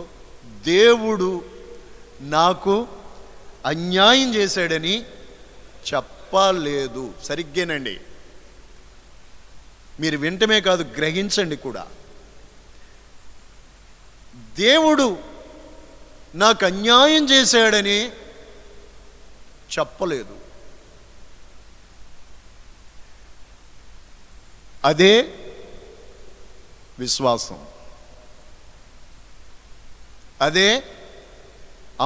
దేవుడు నాకు అన్యాయం చేశాడని చెప్పలేదు. సరిగ్గేనండి, మీరు వింటమే కాదు, గ్రహించండి కూడా. దేవుడు నాకు అన్యాయం చేశాడని చెప్పలేదు. అదే విశ్వాసం, అదే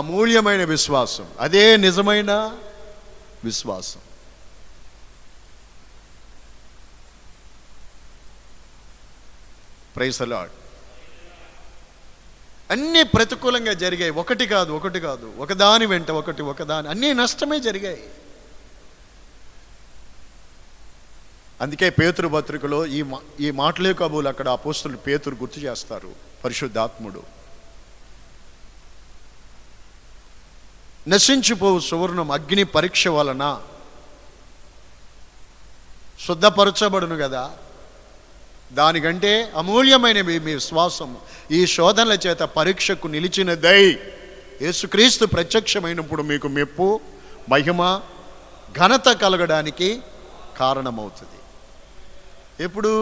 అమూల్యమైన విశ్వాసం, అదే నిజమైన విశ్వాసం. Praise the lord. అన్నీ ప్రతికూలంగా జరిగాయి. ఒకటి కాదు, ఒకదాని వెంట ఒకదాని అన్నీ నష్టమే జరిగాయి. అందుకే పేతురు పత్రికలో ఈ మాటలే కబూలు అక్కడ అపోస్తలుడు పేతురు గుర్తు చేస్తారు. పరిశుద్ధాత్ముడు నశించిపోవు సువర్ణం అగ్ని పరీక్ష వలన శుద్ధపరచబడును కదా, దానికంటే అమూల్యమైన మీ విశ్వాసం ఈ శోధనల చేత పరీక్షకు నిలిచినదై యేసుక్రీస్తు ప్రత్యక్షమైనప్పుడు మీకు మెప్పు, మహిమ, ఘనత కలగడానికి కారణమవుతుంది. ఎప్పుడు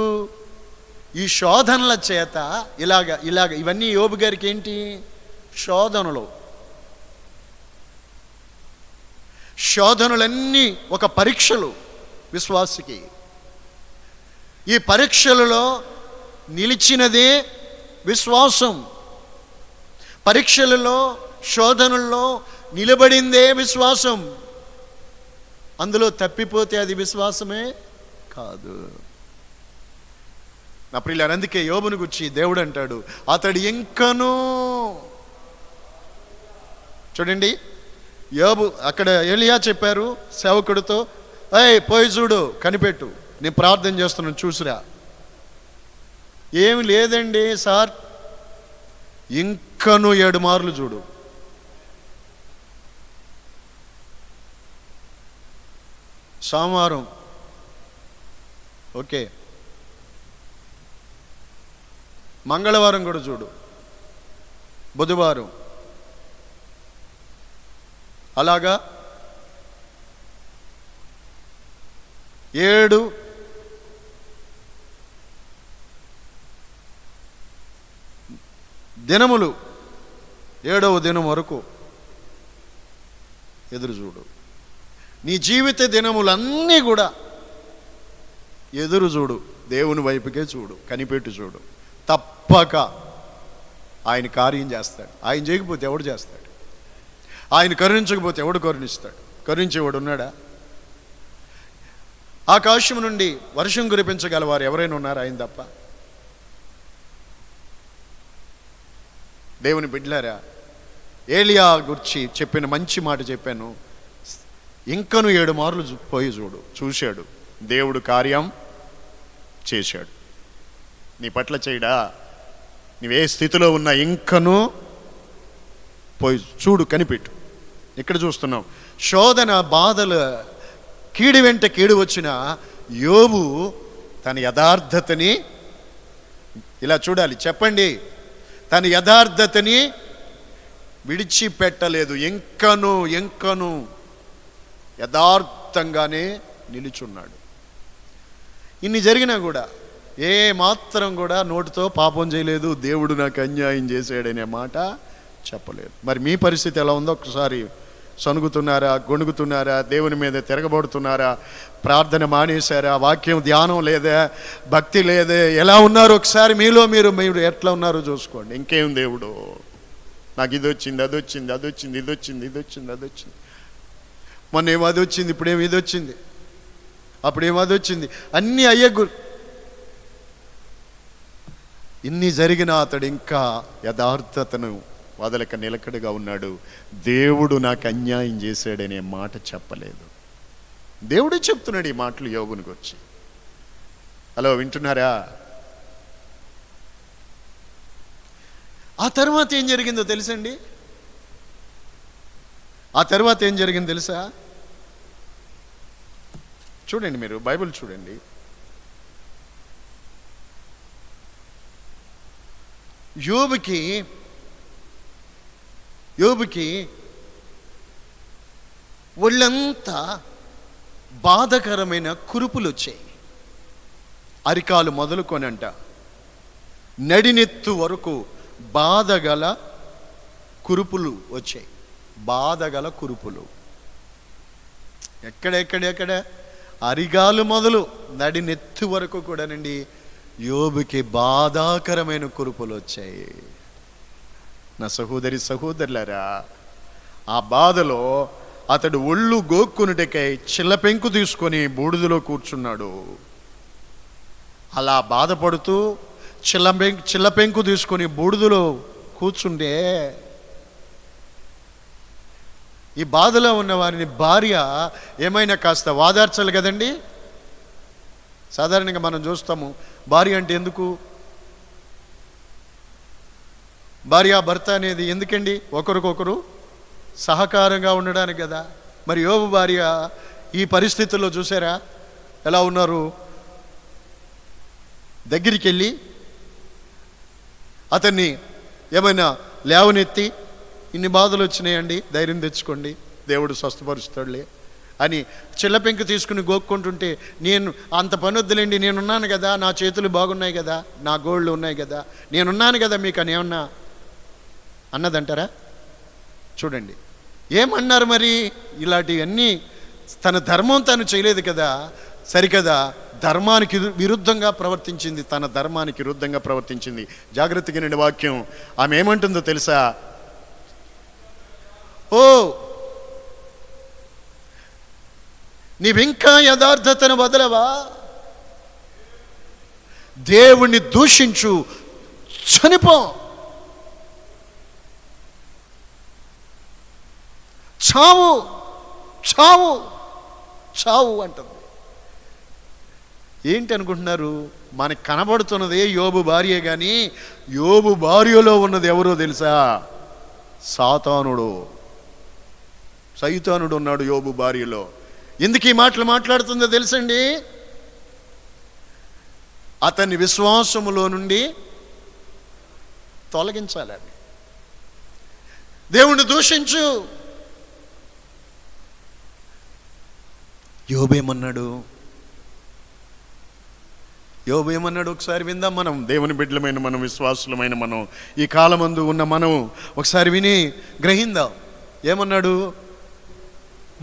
ఈ శోధనల చేత ఇలాగ ఇవన్నీ యోబు గారికి ఏంటి? శోధనలన్నీ ఒక పరీక్షలు విశ్వాసికి. ఈ పరీక్షలలో నిలిచినదే విశ్వాసం. పరీక్షలలో, శోధనల్లో నిలబడిందే విశ్వాసం. అందులో తప్పిపోతే అది విశ్వాసమే కాదు. నా ప్రియులారా, అందుకే యోబును గురించి దేవుడు అంటాడు, అతడు ఇంకనూ. చూడండి, యోబు అక్కడ ఎలియా చెప్పారు సేవకుడితో, పోయి చూడు, కనిపెట్టు, నేను ప్రార్థన చేస్తున్నాను చూసిరా. ఏమి లేదండి సార్, ఇంకను 7 మార్లు చూడు. సోమవారం ఓకే, మంగళవారం కూడా చూడు, బుధవారం, అలాగా 7 దినములు, 7వ దినం వరకు ఎదురు చూడు. నీ జీవిత దినములన్నీ కూడా ఎదురు చూడు, దేవుని వైపుకే చూడు, కనిపెట్టు చూడు. తప్పక ఆయన కార్యం చేస్తాడు. ఆయన చేయకపోతే ఎవడు చేస్తాడు? ఆయన కరుణించకపోతే ఎవడు కరుణిస్తాడు? కరుణించేవాడు ఉన్నాడా? ఆకాశం నుండి వర్షం కురిపించగలవారు ఎవరైనా ఉన్నారా ఆయన తప్ప? దేవుని బిడ్డలారా, ఏలియా గురించి చెప్పిన మంచి మాట చెప్పాను. ఇంకను 7 మార్లు పోయి చూశాడు, దేవుడు కార్యం చేశాడు. నీ పట్ల చేయడా? నీవే స్థితిలో ఉన్నా ఇంకను పోయి చూడు, కనిపెట్టు. ఇక్కడ చూస్తున్నాం శోధన, బాధలు, కీడు వెంట కీడు వచ్చిన యోబు తన యథార్థతని ఇలా చూడాలి. చెప్పండి, తన యథార్థతని విడిచిపెట్టలేదు. ఇంకను యథార్థంగానే నిలుచున్నాడు. ఇన్ని జరిగినా కూడా ఏ మాత్రం కూడా నోటితో పాపం చేయలేదు, దేవుడు నాకు అన్యాయం చేశాడనే మాట చెప్పలేదు. మరి మీ పరిస్థితి ఎలా ఉందో ఒకసారి. సనుగుతున్నారా? గొణుగుతున్నారా? దేవుని మీద తిరగబడుతున్నారా? ప్రార్థన మానేశారా? వాక్యం ధ్యానం లేదా? భక్తి లేదా? ఎలా ఉన్నారు? ఒకసారి మీలో మీరు ఎట్లా ఉన్నారో చూసుకోండి. ఇంకేం దేవుడు నాకు ఇది వచ్చింది, అది వచ్చింది, అది వచ్చింది, ఇది వచ్చింది, ఇది వచ్చింది, అది వచ్చింది, మొన్న ఏమో అది వచ్చింది, ఇప్పుడేమో ఇది వచ్చింది, అప్పుడేమో అది వచ్చింది, అన్నీ ఇన్ని జరిగినా అతడు ఇంకా యథార్థతను వదలక నిలకడగా ఉన్నాడు. దేవుడు నాకు అన్యాయం చేశాడనే మాట చెప్పలేదు. దేవుడే చెప్తున్నాడు ఈ మాటలు యోబుని గురించి. హలో, వింటున్నారా? ఆ తర్వాత ఏం జరిగిందో తెలుసండి? ఆ తర్వాత ఏం జరిగిందో తెలుసా? చూడండి, మీరు బైబిల్ చూడండి. యోబుకి ఒళ్ళంతా బాధకరమైన కురుపులు వచ్చాయి. అరికాలు మొదలుకొనంట నడినెత్తు వరకు బాధగల కురుపులు వచ్చాయి. బాధగల కురుపులు. ఎక్కడ అరిగాలు మొదలు నడి నెత్తి వరకు కూడానండి యోబుకి బాధాకరమైన కురుపులు వచ్చాయి. నా సహోదరులారా, ఆ బాధలో అతడు ఒళ్ళు గోక్కునుటకై చిల్లపెంకు తీసుకొని బూడిదలో కూర్చున్నాడు. అలా బాధపడుతూ చిల్లపెంకు తీసుకొని బూడిదలో కూర్చుంటే ఈ బాధలో ఉన్న వారిని భార్య ఏమైనా కాస్త వాదార్చాలి కదండి. సాధారణంగా మనం చూస్తాము, భార్య అంటే ఎందుకు, భార్య భర్త అనేది ఎందుకండి, ఒకరికొకరు సహకారంగా ఉండడానికి కదా. మరి యోబు భార్య ఈ పరిస్థితుల్లో చూసారా ఎలా ఉన్నారు? దగ్గరికి వెళ్ళి అతన్ని ఏమైనా లేవనెత్తి, ఇన్ని బాధలు వచ్చినాయండి, ధైర్యం తెచ్చుకోండి, దేవుడు స్వస్థపరుస్తాడులే అని చిల్లపెంకు తీసుకుని గోక్కుంటుంటే, నేను అంత పని వద్దులేండి, నేనున్నాను కదా, నా చేతులు బాగున్నాయి కదా, నా గోళ్ళు ఉన్నాయి కదా, నేనున్నాను కదా మీకు అని ఏమన్నా అన్నదంటారా? చూడండి ఏమన్నారు మరి. ఇలాంటివన్నీ తన ధర్మం తను చేయలేదు కదా, సరికదా, ధర్మానికి విరుద్ధంగా ప్రవర్తించింది, తన ధర్మానికి విరుద్ధంగా ప్రవర్తించింది. జాగ్రత్తగా నిండి వాక్యం ఆమె ఏమంటుందో తెలుసా? ఓ, నీవింకా యథార్థతను వదలవా? దేవుణ్ణి దూషించు, చనిపో, చావు చావు చావు అంటుంది. ఏంటి అనుకుంటున్నారు? మనకు కనబడుతున్నదే యోబు భార్య, కానీ యోబు భార్యలో ఉన్నది ఎవరో తెలుసా? సాతానుడు, సైతానుడు ఉన్నాడు యోబు భార్యలో. ఎందుకు ఈ మాటలు మాట్లాడుతుందో తెలుసండి? అతన్ని విశ్వాసములో నుండి తొలగించాలని. దేవుణ్ణి దూషించు. యోబేమన్నాడు? ఒకసారి విందాం. మనం దేవుని బిడ్డలమైన మనం, విశ్వాసులమైన మనం, ఈ కాలమందు ఉన్న మనం ఒకసారి విని గ్రహిందాం. ఏమన్నాడు?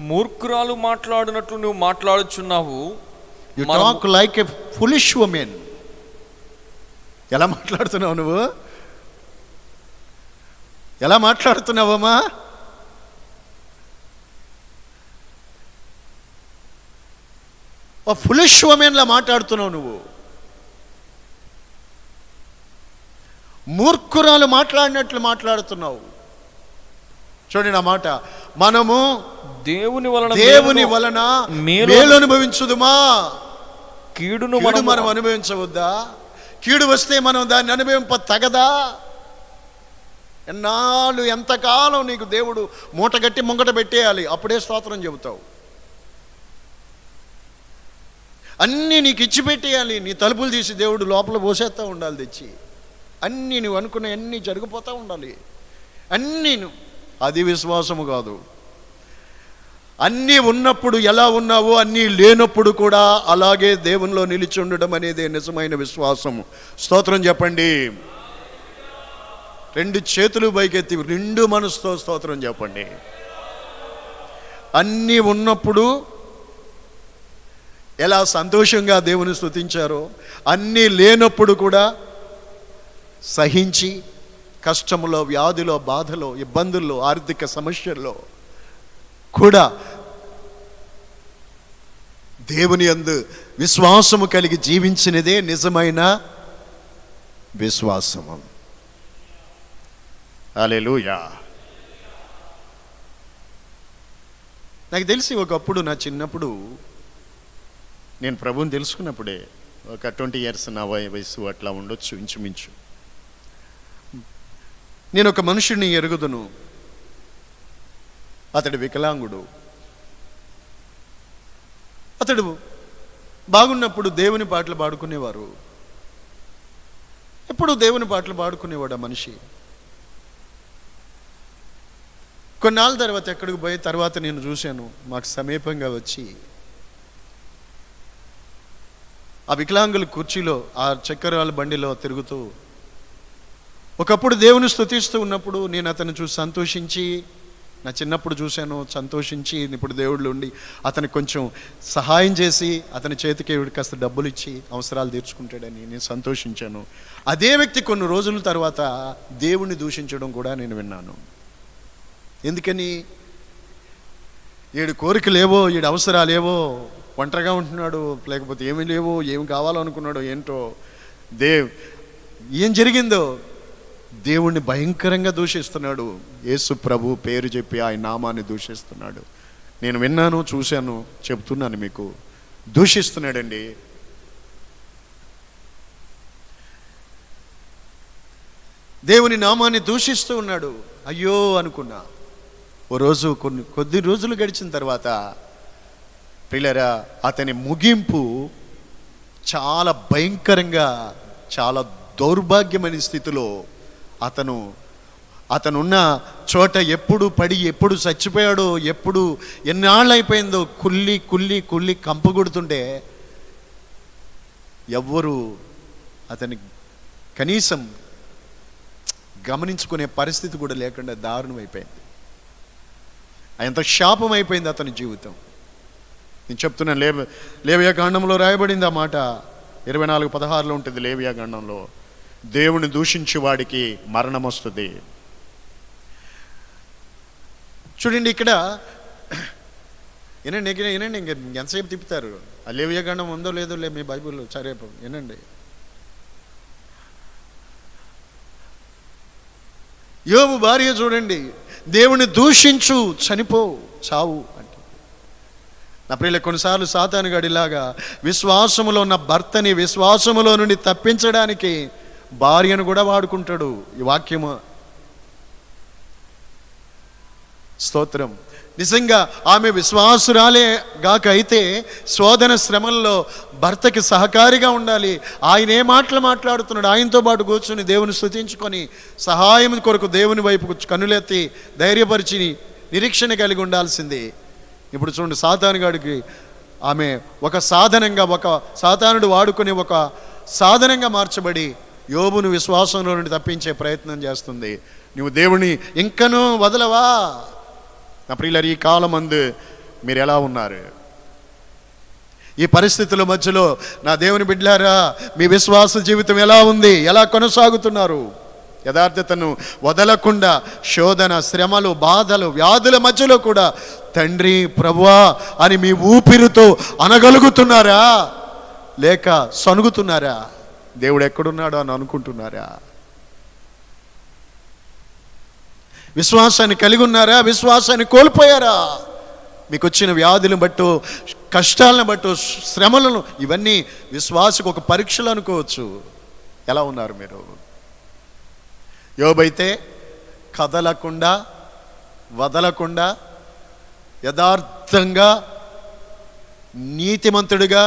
మూర్ఖురాలు మాట్లాడినట్లు నువ్వు మాట్లాడుచున్నావు. You talk like a foolish woman. ఎలా మాట్లాడుతున్నావు నువ్వు? ఎలా మాట్లాడుతున్నావమ్మా? ఓ ఫులిష్ వుమెన్లా మాట్లాడుతున్నావు నువ్వు. మూర్ఖురాలు మాట్లాడినట్లు మాట్లాడుతున్నావు. చూడండి ఆ మాట. మనము దేవుని వలన మేలు అనుభవించుదుమా? కీడును మనం అనుభవించవద్దా? కీడు వస్తే మనం దాన్ని అనుభవింప తగదా? ఎన్నాళ్ళు, ఎంతకాలం నీకు దేవుడు మూటగట్టి ముంగట పెట్టేయాలి, అప్పుడే స్తోత్రం చెబుతావు. అన్నీ నీకు ఇచ్చి పెట్టేయాలి, నీ తలుపులు తీసి దేవుడు లోపల పోసేస్తూ ఉండాలి తెచ్చి. అన్నీ నువ్వు అనుకున్న అన్నీ జరిగిపోతూ ఉండాలి. అన్నీ అది విశ్వాసము కాదు. అన్నీ ఉన్నప్పుడు ఎలా ఉన్నావో అన్నీ లేనప్పుడు కూడా అలాగే దేవునిలో నిలిచి ఉండడం అనేది నిజమైన విశ్వాసము. స్తోత్రం చెప్పండి. 2 చేతులు పైకెత్తి 2 మనసుతో స్తోత్రం చెప్పండి. అన్నీ ఉన్నప్పుడు ఎలా సంతోషంగా దేవుని స్తుతించారో, అన్నీ లేనప్పుడు కూడా సహించి, కష్టములో, వ్యాధిలో, బాధలో, ఇబ్బందుల్లో, ఆర్థిక సమస్యల్లో కూడా దేవుని యందు విశ్వాసము కలిగి జీవించినదే నిజమైన విశ్వాసము. హల్లెలూయా. నాకు తెలిసి ఒకప్పుడు, నా చిన్నప్పుడు, నేను ప్రభువుని తెలుసుకున్నప్పుడే, ఒక 20 years నా వయసు అట్లా ఉండొచ్చు ఇంచుమించు, నేను ఒక మనుషుడిని ఎరుగుదును. అతడు వికలాంగుడు. అతడు బాగున్నప్పుడు దేవుని పాటలు పాడుకునేవారు. ఎప్పుడు దేవుని పాటలు పాడుకునేవాడు ఆ మనిషి. కొన్నాళ్ళ తర్వాత ఎక్కడికి పోయి తర్వాత నేను చూశాను, మాకు సమీపంగా వచ్చి ఆ వికలాంగుల కుర్చీలో, ఆ చక్కెరాల బండిలో తిరుగుతూ, ఒకప్పుడు దేవుని స్తుతిస్తూ ఉన్నప్పుడు నేను అతన్ని చూసి సంతోషించి నా చిన్నప్పుడు చూశాను, సంతోషించి ఇప్పుడు దేవుళ్ళు ఉండి అతనికి కొంచెం సహాయం చేసి అతని చేతికి కాస్త డబ్బులు ఇచ్చి అవసరాలు తీర్చుకుంటాడని నేను సంతోషించాను. అదే వ్యక్తి కొన్ని రోజుల తర్వాత దేవుణ్ణి దూషించడం కూడా నేను విన్నాను. ఎందుకని? ఈడు కోరికలేవో, ఈడు అవసరాలేవో, ఒంటరిగా ఉంటున్నాడు, లేకపోతే ఏమీ లేవో, ఏమి కావాలో అనుకున్నాడో ఏంటో, ఏం జరిగిందో దేవుణ్ణి భయంకరంగా దూషిస్తున్నాడు. యేసు ప్రభు పేరు చెప్పి ఆయన నామాన్ని దూషిస్తున్నాడు. నేను విన్నాను, చూశాను, చెప్తున్నాను మీకు. దూషిస్తున్నాడండి. దేవుని నామాన్ని దూషిస్తూ ఉన్నాడు. అయ్యో అనుకున్నా. ఓ రోజు కొద్ది రోజులు గడిచిన తర్వాత ప్రియులారా, అతని ముగింపు చాలా భయంకరంగా, చాలా దౌర్భాగ్యమైన స్థితిలో అతనున్న చోట ఎప్పుడు పడి ఎప్పుడు చచ్చిపోయాడో, ఎప్పుడు ఎన్నాళ్ళు అయిపోయిందో కుళ్ళి కుళ్ళి కుళ్ళి కంపగొడుతుంటే ఎవ్వరు అతని కనీసం గమనించుకునే పరిస్థితి కూడా లేకుండా దారుణం అయిపోయింది. ఎంత శాపం అయిపోయింది అతని జీవితం. నేను చెప్తున్నాను, లేవియా కాండంలో రాయబడింది ఆ మాట. 24:16 ఉంటుంది లేవియా కాండంలో. దేవుని దూషించే వాడికి మరణం వస్తుంది. చూడండి ఇక్కడ వినండి, ఇంక ఎంతసేపు తిప్పుతారు? ఆ లేవియా కాండం ఉందో లేదో మీ బైబిల్లో, సరే వినండి. యోబు భార్య చూడండి, దేవుని దూషించు చనిపో, చావు అంటే. నా ప్రియుల, కొన్నిసార్లు సాతాను గడిలాగా విశ్వాసములో ఉన్న భర్తని విశ్వాసములో నుండి తప్పించడానికి భార్యను కూడా వాడుకుంటాడు. ఈ వాక్యము స్తోత్రం. నిజంగా ఆమె విశ్వాసురాలే గాక అయితే శోధన శ్రమల్లో భర్తకి సహకారిగా ఉండాలి. ఆయన ఏ మాటలు మాట్లాడుతున్నాడు ఆయనతో పాటు కూర్చొని దేవుని స్తుతించుకొని సహాయం కొరకు దేవుని వైపు కన్నులెత్తి ధైర్యపరిచి నిరీక్షణ కలిగి ఉండాల్సింది. ఇప్పుడు చూడండి, సాతానుగాడికి ఆమె ఒక సాధనంగా, ఒక సాతానుడు వాడుకునే ఒక సాధనంగా మార్చబడి యోబును విశ్వాసంలో నుండి తప్పించే ప్రయత్నం చేస్తుంది. నువ్వు దేవుని ఇంకనూ వదలవా? నా ప్రియులారా, ఈ కాలమందు మీరు ఎలా ఉన్నారు? ఈ పరిస్థితుల మధ్యలో నా దేవుని బిడ్డలారా, మీ విశ్వాస జీవితం ఎలా ఉంది? ఎలా కొనసాగుతున్నారు? యథార్థతను వదలకుండా శోధన, శ్రమలు, బాధలు, వ్యాధుల మధ్యలో కూడా తండ్రి, ప్రభువా అని మీ ఊపిరితో అనగలుగుతున్నారా? లేక సనుగుతున్నారా? దేవుడు ఎక్కడున్నాడో అని అనుకుంటున్నారా? విశ్వాసాన్ని కలిగి ఉన్నారా? విశ్వాసాన్ని కోల్పోయారా? మీకు వచ్చిన వ్యాధులను బట్టు, కష్టాలను బట్టు, శ్రమలను, ఇవన్నీ విశ్వాసకు ఒక పరీక్షలు అనుకోవచ్చు. ఎలా ఉన్నారు మీరు? యోబైతే కదలకుండా, వదలకుండా, యథార్థంగా, నీతిమంతుడిగా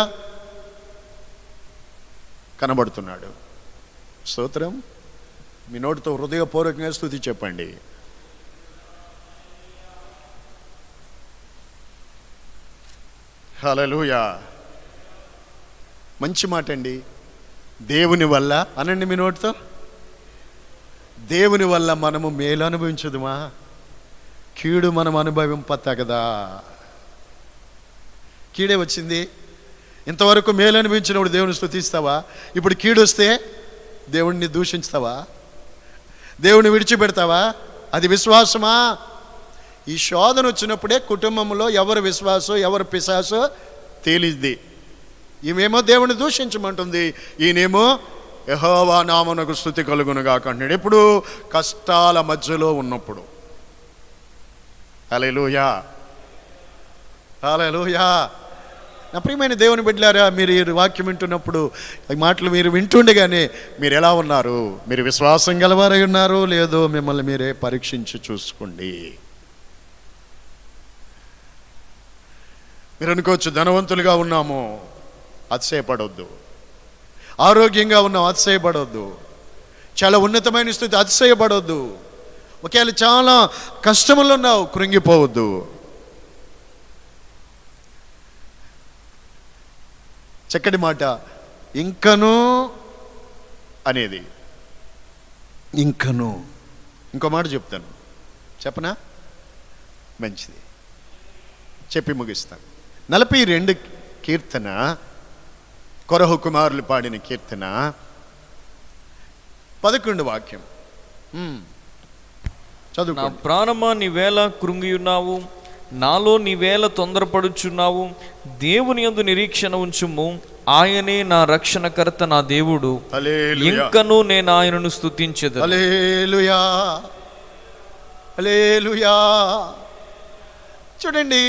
కనబడుతున్నాడు. స్తోత్రం. మీ నోటితో హృదయపూర్వకంగా స్తుతి చెప్పండి. హల్లెలూయా. మంచి మాట అండి. దేవుని వల్ల అనండి మీ నోటితో, దేవుని వల్ల మనము మేలు అనుభవించదుమా? కీడు మనం అనుభవింపతగదా? కీడే వచ్చింది. ఇంతవరకు మేలు అనిపించినప్పుడు దేవుని స్తుతిస్తావా? ఇప్పుడు కీడు వస్తే దేవుణ్ణి దూషిస్తావా? దేవుని విడిచిపెడతావా? అది విశ్వాసమా? ఈ శోధన వచ్చినప్పుడే కుటుంబంలో ఎవరు విశ్వాసో ఎవరు పిశాసో తేలిద్ది. ఈమెమో దేవుని దూషించమంటుంది, ఈయనేమో యెహోవా నామమునకు స్తుతి కలుగును గాక అంటున్నాడు. ఎప్పుడు? కష్టాల మధ్యలో ఉన్నప్పుడు. హల్లెలూయా, హల్లెలూయా. నా ప్రియమైన దేవుని బిడ్డలారా, మీరు ఈ వాక్యం వింటున్నప్పుడు, ఈ మాటలు మీరు వింటుండగానే మీరు ఎలా ఉన్నారు? మీరు విశ్వాసం గలవారై ఉన్నారో లేదో మిమ్మల్ని మీరే పరీక్షించి చూసుకోండి. మీరు అనుకోవచ్చు, ధనవంతులుగా ఉన్నాము, అతిశయపడవద్దు. ఆరోగ్యంగా ఉన్నాం, అతిశయపడవద్దు. చాలా ఉన్నతమైన స్థితి, అతిశయపడవద్దు. ఒకవేళ చాలా కష్టములు ఉన్నావు, కృంగిపోవద్దు. చక్కటి మాట ఇంకను అనేది. ఇంకను ఇంకో మాట చెప్తాను, చెప్పనా? మంచిది, చెప్పి ముగిస్తాను. 42 కీర్తన, కొరహు కుమారులు పాడిన కీర్తన 11 వాక్యం చదువు. నా ప్రాణమా నీవేళ కృంగియున్నావు, నాలో నీవేళ తొందరపడుచున్నావు. దేవుని యందు నిరీక్షణ ఉంచుము, ఆయనే నా రక్షణకర్త, నా దేవుడు. ఇంకను నేను ఆయనను స్తుతించెదను. హల్లెలూయా, హల్లెలూయా. చూడండి,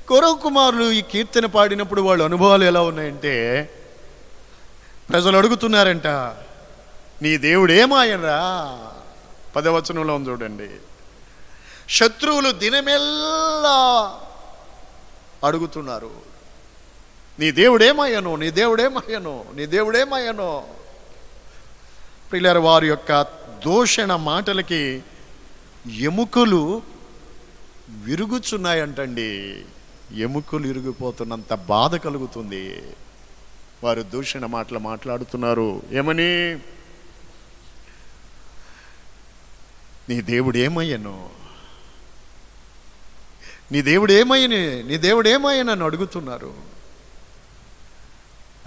కొరహు కుమారులు ఈ కీర్తన పాడినప్పుడు వాళ్ళ అనుభవాలు ఎలా ఉన్నాయంటే, ప్రజలు అడుగుతున్నారంట, నీ దేవుడు ఏమాయనరా? 10వ వచనంలో ఉంది చూడండి. శత్రువులు దినమెల్లా అడుగుతున్నారు, నీ దేవుడేమయ్యను, నీ దేవుడేమయ్యను, నీ దేవుడేమయ్యను. ప్రియులారా, వారి యొక్క దూషణ మాటలకి ఎముకలు విరుగుచున్నాయంటండి. ఎముకలు ఇరిగిపోతున్నంత బాధ కలుగుతుంది. వారు దూషణ మాటలు మాట్లాడుతున్నారు. ఏమని? నీ దేవుడు ఏమయ్యను, నీ దేవుడు ఏమయ్యని, నీ దేవుడు ఏమయ్యనని అడుగుతున్నారు.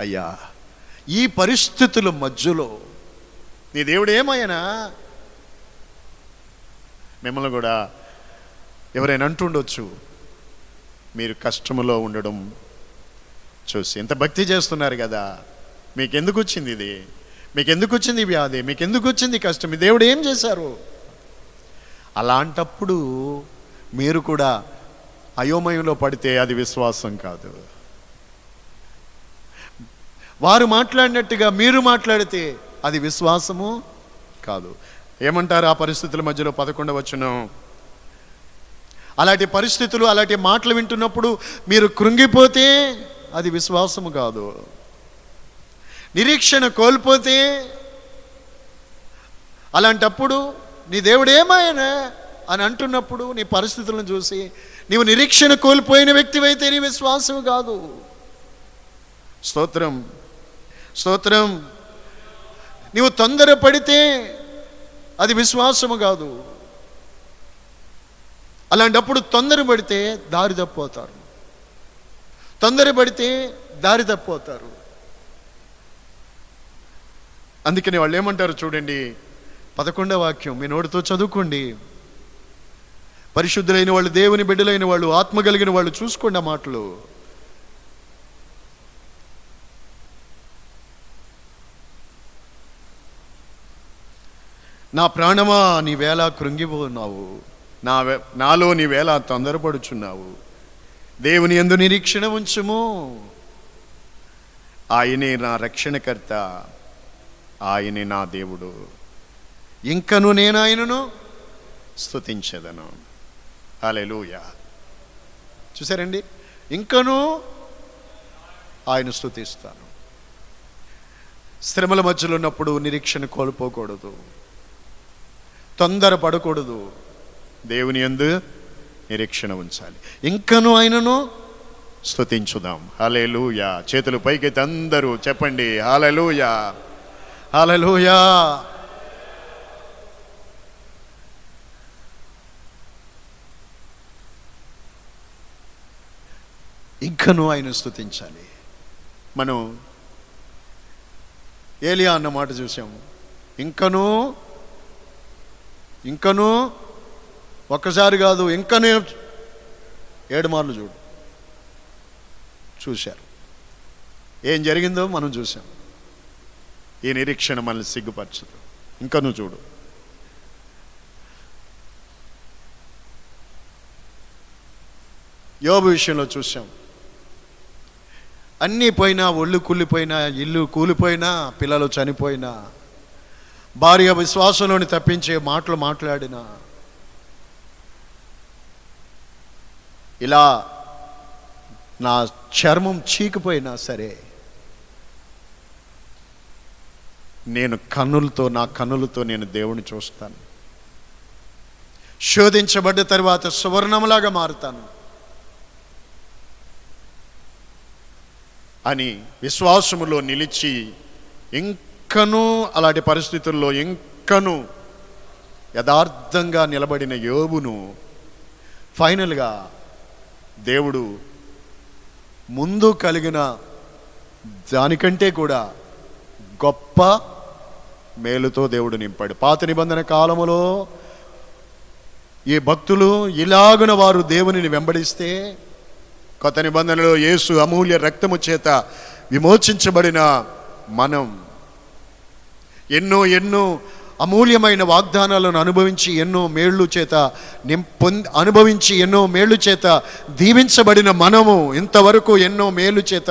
అయ్యా, ఈ పరిస్థితుల మధ్యలో నీ దేవుడు ఏమయ్యనా? మిమ్మల్ని కూడా ఎవరైనా అంటుండొచ్చు, మీరు కష్టంలో ఉండడం చూసి ఎంత భక్తి చేస్తున్నారు కదా, మీకెందుకు వచ్చింది ఇది, మీకెందుకు వచ్చింది వ్యాధి, మీకెందుకు వచ్చింది కష్టం, మీ దేవుడు ఏం చేశారు? అలాంటప్పుడు మీరు కూడా అయోమయంలో పడితే అది విశ్వాసం కాదు. వారు మాట్లాడినట్టుగా మీరు మాట్లాడితే అది విశ్వాసము కాదు. ఏమంటారు ఆ పరిస్థితుల మధ్యలో? 11వ వచనం, అలాంటి పరిస్థితులు, అలాంటి మాటలు వింటున్నప్పుడు మీరు కృంగిపోతే అది విశ్వాసము కాదు. నిరీక్షణ కోల్పోతే, అలాంటప్పుడు నీ దేవుడు ఏమాయనా అని అంటున్నప్పుడు నీ పరిస్థితులను చూసి నీవు నిరీక్షణ కోల్పోయిన వ్యక్తివైతే నీ విశ్వాసం కాదు. స్తోత్రం, స్తోత్రం. నీవు తొందరపడితే అది విశ్వాసము కాదు. అలాంటప్పుడు తొందరపడితే దారి తప్పిపోతారు, తొందరపడితే దారి తప్పిపోతారు. అందుకని వాళ్ళు ఏమంటారు చూడండి, 11వ వాక్యం మీ నోటితో చదువుకోండి. పరిశుద్ధులైన వాళ్ళు, దేవుని బిడ్డలైన వాళ్ళు, ఆత్మ కలిగిన వాళ్ళు చూసుకోండి ఆ మాటలు. నా ప్రాణమా నీవేళ కృంగిపోన్నావు, నాలో నీవేళ తొందరపడుచున్నావు. దేవుని యందు నిరీక్షణ ఉంచుము, ఆయనే నా రక్షణకర్త, ఆయనే నా దేవుడు. ఇంకను నేను ఆయనను స్తుతించెదను. హల్లెలూయా. చూసారండి, ఇంకను ఆయన స్తుతిస్తాను. శ్రమల మధ్యలో ఉన్నప్పుడు నిరీక్షణ కోల్పోకూడదు, తొందరపడకూడదు. దేవుని యందు నిరీక్షణ ఉంచాలి. ఇంకను ఆయనను స్తుతించుదాం. హల్లెలూయా. చేతులు పైకెత్తి అందరూ చెప్పండి, హల్లెలూయా, హల్లెలూయా. ఇంకను ఆయన స్తుతించాలి. మనం ఏలియా అన్న మాట చూసాము. ఇంకను ఇంకను ఒక్కసారి కాదు, ఇంకనే 7 మార్లు చూశారు. ఏం జరిగిందో మనం చూసాం. ఈ నిరీక్షణ మనల్ని సిగ్గుపరచదు. ఇంకను చూడు. యోబు విషయంలో చూసాం. అన్నీ పోయినా, ఒళ్ళు కూలిపోయినా, ఇల్లు కూలిపోయినా, పిల్లలు చనిపోయినా, భార్య విశ్వాసంలోని తప్పించే మాటలు మాట్లాడినా, ఇలా నా చర్మం చీకిపోయినా సరే, నేను నా కన్నులతో నేను దేవుని చూస్తాను. శోధించబడ్డ తర్వాత సువర్ణములాగా మారుతాను అని విశ్వాసములో నిలిచి, ఇంకనూ అలాంటి పరిస్థితుల్లో ఇంకనూ యథార్థంగా నిలబడిన యోబును ఫైనల్గా దేవుడు ముందు కలిగిన దానికంటే కూడా గొప్ప మేలుతో దేవుడు నింపాడు. పాత నిబంధన కాలములో ఈ భక్తులు ఇలాగున వారు దేవునిని వెంబడిస్తే, కొత్త నిబంధనలో యేసు అమూల్య రక్తము చేత విమోచించబడిన మనం ఎన్నో ఎన్నో అమూల్యమైన వాగ్దానాలను అనుభవించి ఎన్నో మేళ్ళు చేత అనుభవించి ఎన్నో మేళ్ళు చేత దీవించబడిన మనము, ఇంతవరకు ఎన్నో మేలు చేత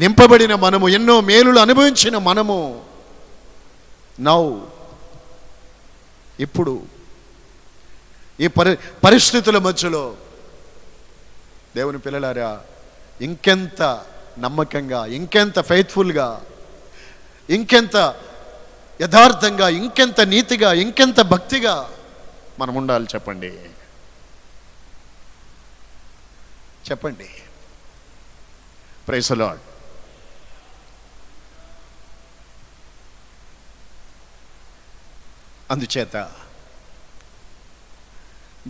నింపబడిన మనము, ఎన్నో మేలులు అనుభవించిన మనము ఇప్పుడు ఈ పరిస్థితుల మధ్యలో దేవుని పిల్లలారా, ఇంకెంత నమ్మకంగా, ఇంకెంత ఫెయిత్ఫుల్గా, ఇంకెంత యథార్థంగా, ఇంకెంత నీతిగా, ఇంకెంత భక్తిగా మనం ఉండాలి చెప్పండి. చెప్పండి. Praise the lord. అందుచేత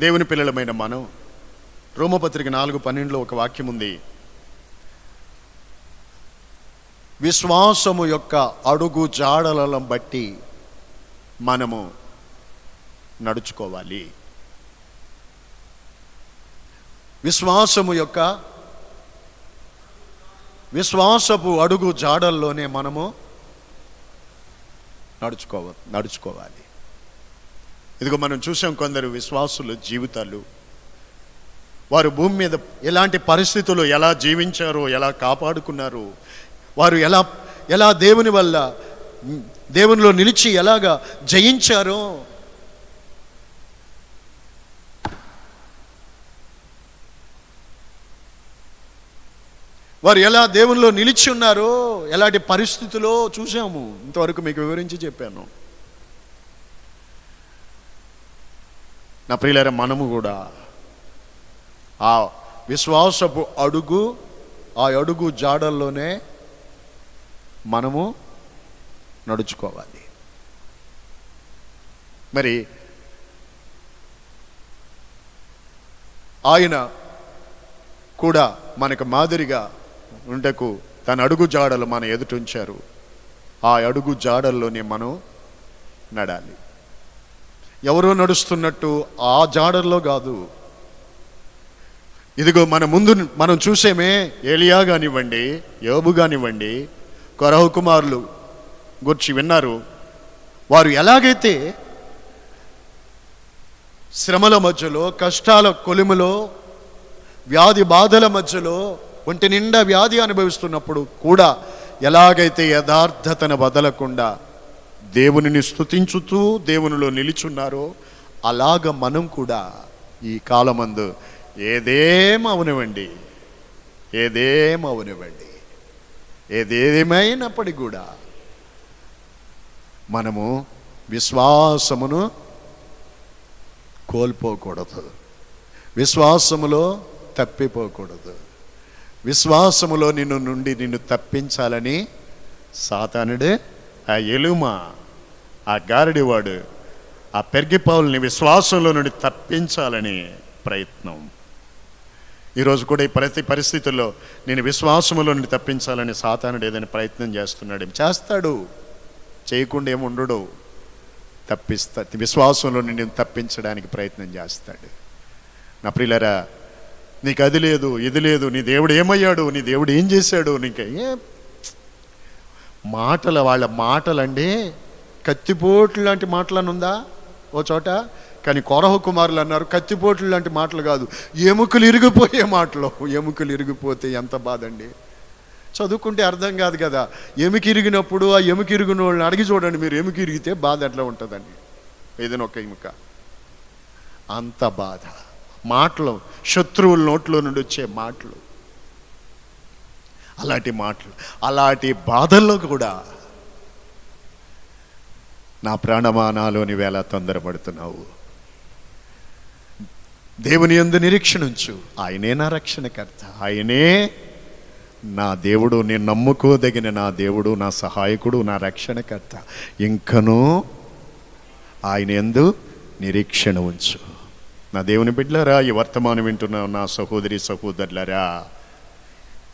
దేవుని పిల్లలమైన మనం రోమపత్రిక 4:12 ఒక వాక్యం ఉంది. విశ్వాసము యొక్క అడుగు జాడలను బట్టి మనము నడుచుకోవాలి. విశ్వాసపు అడుగు జాడల్లోనే మనము నడుచుకోవాలి. ఇదిగో మనం చూసాం కొందరు విశ్వాసుల జీవితాలు, వారు భూమి మీద ఎలాంటి పరిస్థితులు ఎలా జీవించారో, ఎలా కాపాడుకున్నారు, వారు ఎలా దేవుని వల్ల దేవునిలో నిలిచి ఎలాగా జయించారో, వారు ఎలా దేవునిలో నిలిచి ఉన్నారో, ఎలాంటి పరిస్థితుల్లో చూసాము. ఇంతవరకు మీకు వివరించి చెప్పాను. నా ప్రియులారా, మనము కూడా ఆ విశ్వాసపు ఆ అడుగు జాడల్లోనే మనము నడుచుకోవాలి. మరి ఆయన కూడా మనకు మాదిరిగా ఉండకు తన అడుగు జాడలు మన ఎదుటుంచారు. ఆ అడుగు జాడల్లోనే మనం నడాలి. ఎవరో నడుస్తున్నట్టు ఆ జాడల్లో కాదు. ఇదిగో మన ముందు మనం చూసేమే ఏలియా కానివ్వండి, యోబు కానివ్వండి, కొరహు కుమారులు గురించి విన్నారు. వారు ఎలాగైతే శ్రమల మధ్యలో, కష్టాల కొలిములో, వ్యాధి బాధల మధ్యలో, ఒంటి నిండా వ్యాధి అనుభవిస్తున్నప్పుడు కూడా ఎలాగైతే యథార్థతను వదలకుండా దేవునిని స్తుతించుతూ దేవునిలో నిలిచున్నారో, అలాగ మనం కూడా ఈ కాలమందు ఏదేమవనివ్వండి, ఏదేమైనప్పటికీ కూడా మనము విశ్వాసమును కోల్పోకూడదు, విశ్వాసములో తప్పిపోకూడదు. విశ్వాసములో నిన్ను తప్పించాలని సాతానుడు, ఆ ఎలుమ, ఆ గారడివాడు, ఆ పెర్గిపావుల్ని విశ్వాసంలో నుండి తప్పించాలని ప్రయత్నం. ఈరోజు కూడా ఈ ప్రతి పరిస్థితుల్లో నేను విశ్వాసములో నుండి తప్పించాలని సాతానుడు ఏదైనా ప్రయత్నం చేస్తాడు. చేయకుండా ఏముండడు, విశ్వాసంలో నుండి తప్పించడానికి ప్రయత్నం చేస్తాడు. నా ప్రియులారా, నీకు అది లేదు, ఇది లేదు, నీ దేవుడు ఏమయ్యాడు, నీ దేవుడు ఏం చేశాడు, నీకు వాళ్ళ మాటలండి కత్తిపోట్లు లాంటి మాటలనుందా ఓ చోట. కానీ కొరహు కుమారులు అన్నారు కత్తిపోట్లు లాంటి మాటలు కాదు, ఎముకలు ఇరిగిపోయే మాటలు. ఎముకలు ఇరిగిపోతే ఎంత బాధ అండి. చదువుకుంటే అర్థం కాదు కదా. ఎముక ఇరిగినప్పుడు ఆ ఎముక ఇరిగిన వాళ్ళని అడిగి చూడండి మీరు, ఎముక ఇరిగితే బాధ ఎట్లా ఉంటుందండి. ఏదైనా ఒక ఎముక, అంత బాధ. మాటలు, శత్రువుల నోట్లో నుండి వచ్చే మాటలు, అలాంటి బాధల్లో కూడా నా ప్రాణమానాలోని వేళ తొందరపడుతున్నావు. దేవుని యందు నిరీక్షణ ఉంచు. ఆయనే నా రక్షణకర్త, ఆయనే నా దేవుడు, నేను నమ్ముకోదగిన నా దేవుడు, నా సహాయకుడు, నా రక్షణకర్త. ఇంకనూ ఆయన యందు నిరీక్షణ ఉంచు. నా దేవుని బిడ్డలారా, ఈ వర్తమానం వింటున్న నా సహోదరి సహోదరులారా,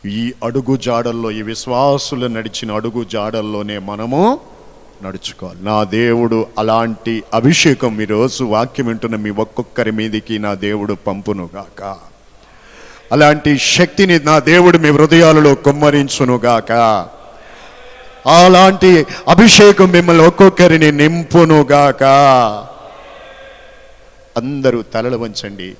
ఈ అడుగు జాడల్లో, ఈ విశ్వాసులు నడిచిన అడుగు జాడల్లోనే మనము నడుచుకోవాలి. నా దేవుడు అలాంటి అభిషేకం ఈరోజు వాక్యం వింటున్న మీ ఒక్కొక్కరి మీదికి నా దేవుడు పంపునుగాక. అలాంటి శక్తిని నా దేవుడు మీ హృదయాలలో కుమ్మరించునుగాక. అలాంటి అభిషేకం మిమ్మల్ని ఒక్కొక్కరిని నింపునుగాక. అందరూ తలలు వంచండి.